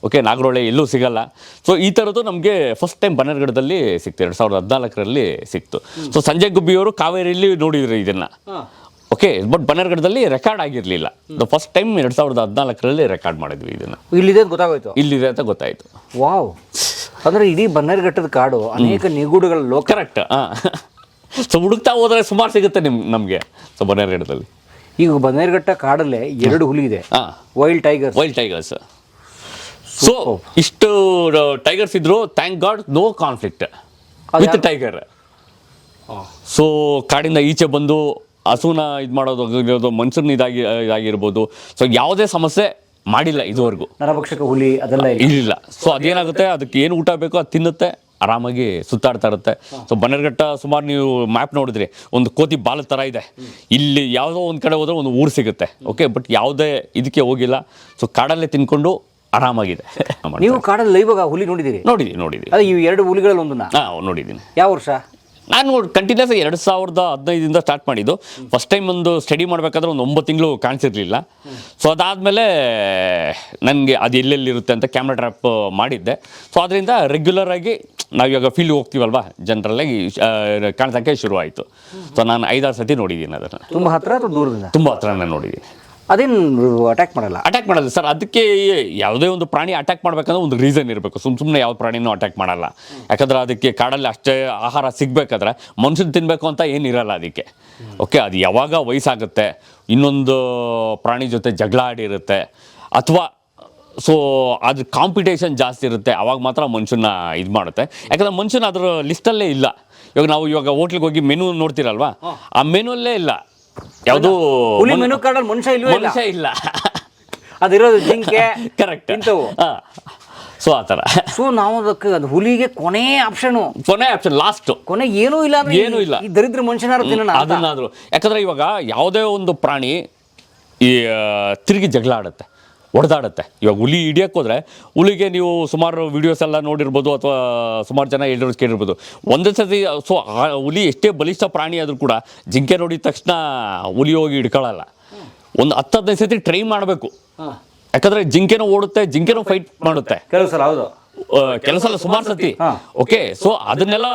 ಓಕೆ, ನಾಗರಹೊಳೆ ಎಲ್ಲೂ ಸಿಗಲ್ಲ. ಸೊ ಈ ಥರದ್ದು ನಮಗೆ ಫಸ್ಟ್ ಟೈಮ್ ಬನ್ನೇರುಘಟ್ಟದಲ್ಲಿ ಸಿಕ್ತು, 2014ರಲ್ಲಿ ಸಿಕ್ತು. ಸೊ ಸಂಜಯ್ ಗುಬ್ಬಿಯವರು ಕಾವೇರಿಯಲ್ಲಿ ನೋಡಿದ್ರು ಇದನ್ನು. ಓಕೆ, ಬಟ್ ಬನ್ನೇರುಘಟ್ಟದಲ್ಲಿ ರೆಕಾರ್ಡ್ ಆಗಿರಲಿಲ್ಲ. ಫಸ್ಟ್ ಟೈಮ್ 2014ರಲ್ಲಿ ರೆಕಾರ್ಡ್ ಮಾಡಿದ್ವಿ ಇದನ್ನು. ಇಲ್ಲಿದೆ ಅಂತ ಗೊತ್ತಾಗೋಯ್ತು. ಇಲ್ಲಿದೆ ಅಂತ ಗೊತ್ತಾಯಿತು. ವಾವ್, ಅಂದರೆ ಇಡೀ ಬನ್ನೇರುಘಟ್ಟದ ಕಾಡು ಅನೇಕ ನಿಗೂಢಗಳ ಲೋಕ. ಕರೆಕ್ಟ್. ಸೊ ಹುಡುಕ್ತಾ ಹೋದರೆ ಸುಮಾರು ಸಿಗುತ್ತೆ ನಮಗೆ. ಸೊ ಬನ್ನೇರುಘಟ್ಟದಲ್ಲಿ ಈಗ ಬನ್ನೇರುಘಟ್ಟ ಕಾಡಲ್ಲೇ 2 ಹುಲಿ ಇದೆ, ವೈಲ್ಡ್ ಟೈಗರ್ಸ್. ಸೊ ಇಷ್ಟು ಟೈಗರ್ಸ್ ಇದ್ರು, thank god no conflict with tiger. So ಕಾಡಿಂದ ಈಚೆ ಬಂದು ಹಸುನ ಇದು ಮಾಡೋದು, ಮನುಷ್ಯನ ಇದಾಗಿರ್ಬೋದು. ಸೊ ಯಾವುದೇ ಸಮಸ್ಯೆ ಮಾಡಿಲ್ಲ ಇದುವರೆಗೂ. ನರಭಕ್ಷಕ ಹುಲಿ ಅದೆಲ್ಲ ಇಲ್ಲ. ಸೊ ಅದೇನಾಗುತ್ತೆ, ಅದಕ್ಕೆ ಏನು ಊಟ ಬೇಕೋ ಅದು ತಿನ್ನುತ್ತೆ, ಆರಾಮಾಗಿ ಸುತ್ತಾಡ್ತಾ ಇರುತ್ತೆ. ಸೊ ಬನ್ನೇರುಘಟ್ಟ ಸುಮಾರು ನೀವು ಮ್ಯಾಪ್ ನೋಡಿದ್ರಿ, ಒಂದು ಕೋತಿ ಬಾಲದ ಥರ ಇದೆ. ಇಲ್ಲಿ ಯಾವುದೋ ಒಂದು ಕಡೆ ಹೋದ್ರೆ ಒಂದು ಊರು ಸಿಗುತ್ತೆ. ಓಕೆ, ಬಟ್ ಯಾವುದೇ ಇದಕ್ಕೆ ಹೋಗಿಲ್ಲ. ಸೊ ಕಾಡಲ್ಲೇ ತಿನ್ಕೊಂಡು ಆರಾಮಾಗಿದೆ. ನೀವು ಕಾಡಲ್ಲಿ ಇವಾಗ ಹುಲಿ ನೋಡಿದ್ದೀರಿ? ನೋಡಿದ್ದೀನಿ. ಅದೇ ಈ 2 ಹುಲಿಗಳಲ್ಲಿ ಒಂದನ್ನ ನೋಡಿದ್ದೀನಿ. ಯಾವ ವರ್ಷ? ನಾನು ಕಂಟಿನ್ಯೂಸ್ 2015 ಸ್ಟಾರ್ಟ್ ಮಾಡಿದ್ದು. ಫಸ್ಟ್ ಟೈಮ್ ಒಂದು ಸ್ಟಡಿ ಮಾಡಬೇಕಾದ್ರೆ ಒಂದು 9 ತಿಂಗಳು ಕಾಣಿಸಿರ್ಲಿಲ್ಲ. ಸೊ ಅದಾದಮೇಲೆ ನನಗೆ ಅದು ಎಲ್ಲೆಲ್ಲಿರುತ್ತೆ ಅಂತ ಕ್ಯಾಮ್ರಾ ಟ್ರ್ಯಾಪ್ ಮಾಡಿದ್ದೆ. ಸೊ ಅದರಿಂದ ರೆಗ್ಯುಲರಾಗಿ ನಾವು ಇವಾಗ ಫೀಲ್ಡ್ ಹೋಗ್ತೀವಲ್ವ, ಜನರಲ್ಲಾಗಿ ಕಾಣಿಸೋಕ್ಕೆ ಶುರು ಆಯಿತು. ಸೊ ನಾನು 5-6 ಸತಿ ನೋಡಿದ್ದೀನಿ ಅದನ್ನು. ತುಂಬ ಹತ್ರ ಅಥವಾ ದೂರದಿಂದ? ತುಂಬ ಹತ್ರ ನಾನು ನೋಡಿದ್ದೀನಿ. ಅದೇನು ಅಟ್ಯಾಕ್ ಮಾಡಲ್ಲ ಸರ್. ಅದಕ್ಕೆ ಯಾವುದೇ ಒಂದು ಪ್ರಾಣಿ ಅಟ್ಯಾಕ್ ಮಾಡಬೇಕಂದ್ರೆ ಒಂದು ರೀಸನ್ ಇರಬೇಕು. ಸುಮ್ಮನೆ ಯಾವ ಪ್ರಾಣಿನೂ ಅಟ್ಯಾಕ್ ಮಾಡಲ್ಲ. ಯಾಕಂದ್ರೆ ಅದಕ್ಕೆ ಕಾಡಲ್ಲಿ ಅಷ್ಟೇ ಆಹಾರ ಸಿಗಬೇಕಾದ್ರೆ ಮನುಷ್ಯನ ತಿನ್ನಬೇಕು ಅಂತ ಏನಿರಲ್ಲ ಅದಕ್ಕೆ. ಓಕೆ, ಅದು ಯಾವಾಗ ವಯಸ್ಸಾಗುತ್ತೆ, ಇನ್ನೊಂದು ಪ್ರಾಣಿ ಜೊತೆ ಜಗಳ ಆಡಿರುತ್ತೆ, ಅಥವಾ ಸೊ ಅದ್ರ ಕಾಂಪಿಟೇಷನ್ ಜಾಸ್ತಿ ಇರುತ್ತೆ, ಅವಾಗ ಮಾತ್ರ ಮನುಷ್ಯನ ಇದು ಮಾಡುತ್ತೆ. ಯಾಕಂದರೆ ಮನುಷ್ಯನ ಅದ್ರ ಲಿಸ್ಟಲ್ಲೇ ಇಲ್ಲ. ಇವಾಗ ಹೋಟ್ಲಿಗೆ ಹೋಗಿ ಮೆನು ನೋಡ್ತೀರಲ್ವಾ, ಆ ಮೆನುಲ್ಲೇ ಇಲ್ಲ ಯಾವುದು ಮೆನು ಕಾರ್ಡಲ್ಲಿ ಮನುಷ್ಯ ಇಲ್ಲ. ಅದಿರೋದು ಜಿಂಕೆ. ಕರೆಕ್ಟ್. ಸೊ ಆ ಥರ. ಸೊ ನಾವು ಅದಕ್ಕೆ ಅದು ಹುಲಿಗೆ ಕೊನೆ ಆಪ್ಷನ್, ಲಾಸ್ಟ್ ಕೊನೆ ಏನೂ ಇಲ್ಲ, ಏನೂ ಇಲ್ಲ. ಈ ದರಿದ್ರ ಮನುಷ್ಯನಾರು ತಿನ್ನೋಣ ಅದನ್ನಾದ್ರು. ಯಾಕಂದ್ರೆ ಇವಾಗ ಯಾವುದೇ ಒಂದು ಪ್ರಾಣಿ ಈ ತಿರುಗಿ ಜಗಳ ಆಡುತ್ತೆ, ಹೊಡೆದಾಡುತ್ತೆ. ಇವಾಗ ಹುಲಿ ಹಿಡಿಯೋಕ್ಕೆ ಹೋದರೆ ಹುಲಿಗೆ ನೀವು ಸುಮಾರು ವೀಡಿಯೋಸ್ ಎಲ್ಲ ನೋಡಿರ್ಬೋದು, ಅಥವಾ ಸುಮಾರು ಜನ ಹೇಳಿರೋದು ಕೇಳಿರ್ಬೋದು. ಒಂದೇ ಸತಿ ಸೊ ಆ ಹುಲಿ ಎಷ್ಟೇ ಬಲಿಷ್ಠ ಪ್ರಾಣಿ ಆದರೂ ಕೂಡ ಜಿಂಕೆ ನೋಡಿದ ತಕ್ಷಣ ಹುಲಿ ಹೋಗಿ ಹಿಡ್ಕೊಳ್ಳಲ್ಲ. ಒಂದು 10-15 ಸತಿ ಟ್ರೈ ಮಾಡಬೇಕು. ಯಾಕಂದರೆ ಜಿಂಕೆನೂ ಓಡುತ್ತೆ, ಜಿಂಕೆನೂ ಫೈಟ್ ಮಾಡುತ್ತೆ ಕೆಲವು ಸಲ. ಹೌದು, ಕೆಲವು ಸಲ ಸುಮಾರು ಸತಿ. ಓಕೆ, ಸೊ ಅದನ್ನೆಲ್ಲ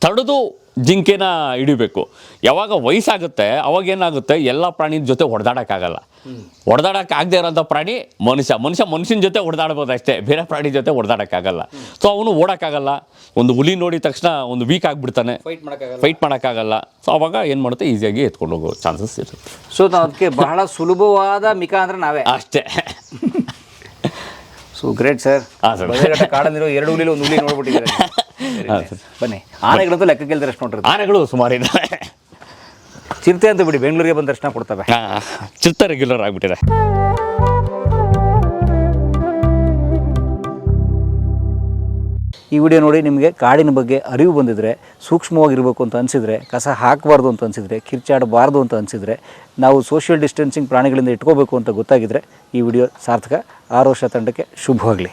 ತಡೆದು ಜಿಂಕೆನ ಹಿಡಿಬೇಕು. ಯಾವಾಗ ವಯಸ್ಸಾಗುತ್ತೆ ಅವಾಗ ಏನಾಗುತ್ತೆ, ಎಲ್ಲ ಪ್ರಾಣಿ ಜೊತೆ ಹೊಡೆದಾಡೋಕ್ಕಾಗಲ್ಲ. ಹೊಡೆದಾಡೋಕ್ಕಾಗದೇ ಇರೋಂಥ ಪ್ರಾಣಿ ಮನುಷ್ಯನ ಜೊತೆ ಹೊಡೆದಾಡ್ಬೋದು ಅಷ್ಟೇ, ಬೇರೆ ಪ್ರಾಣಿ ಜೊತೆ ಹೊಡೆದಾಡೋಕ್ಕಾಗಲ್ಲ. ಸೊ ಅವನು ಓಡೋಕ್ಕಾಗಲ್ಲ. ಒಂದು ಹುಲಿ ನೋಡಿದ ತಕ್ಷಣ ಒಂದು ವೀಕ್ ಆಗಿಬಿಡ್ತಾನೆ, ಫೈಟ್ ಮಾಡೋಕ್ಕಾಗಲ್ಲ. ಸೊ ಅವಾಗ ಏನು ಮಾಡುತ್ತೆ, ಈಸಿಯಾಗಿ ಎತ್ಕೊಂಡು ಹೋಗೋ ಚಾನ್ಸಸ್ ಇರುತ್ತೆ. ಸೊ ಅದಕ್ಕೆ ಬಹಳ ಸುಲಭವಾದ ಮಿಕ ಅಂದರೆ ನಾವೇ ಅಷ್ಟೇ. So great sir. ಕಾಡಲ್ಲಿರೋ 2 ಹುಲಿ, 1 ಹುಲಿ ನೋಡ್ಬಿಟ್ಟಿದ್ದಾರೆ. ಬನ್ನಿ, ಆನೆಗಳಂತೂ ಲೆಕ್ಕ ಕೇಳಿದ್ರೆ ಎಷ್ಟು ನೋಡ್ರಿ. ಆನೆಗಳು ಸುಮಾರು ಇದ್ದಾವೆ. ಚಿರತೆ ಅಂತ ಬಿಡಿ, ಬೆಂಗಳೂರಿಗೆ ಬಂದ ತಕ್ಷಣ ಕೊಡ್ತವೆ. ಚಿರತೆ ರೆಗ್ಯುಲರ್ ಆಗಿಬಿಟ್ಟಿದೆ. ಈ ವಿಡಿಯೋ ನೋಡಿ ನಿಮಗೆ ಕಾಡಿನ ಬಗ್ಗೆ ಅರಿವು ಬಂದಿದ್ರೆ, ಸೂಕ್ಷ್ಮವಾಗಿರಬೇಕು ಅಂತ ಅನಿಸಿದರೆ, ಕಸ ಹಾಕಬಾರ್ದು ಅಂತ ಅನಿಸಿದರೆ, ಕಿರ್ಚಾಡಬಾರ್ದು ಅಂತ ಅನಿಸಿದರೆ, ನಾವು ಸೋಷಿಯಲ್ ಡಿಸ್ಟೆನ್ಸಿಂಗ್ ಪ್ರಾಣಿಗಳಿಂದ ಇಟ್ಕೋಬೇಕು ಅಂತ ಗೊತ್ತಾಗಿದ್ದರೆ ಈ ವಿಡಿಯೋ ಸಾರ್ಥಕ. ಆರೋಶ ತಂಡಕ್ಕೆ ಶುಭವಾಗಲಿ.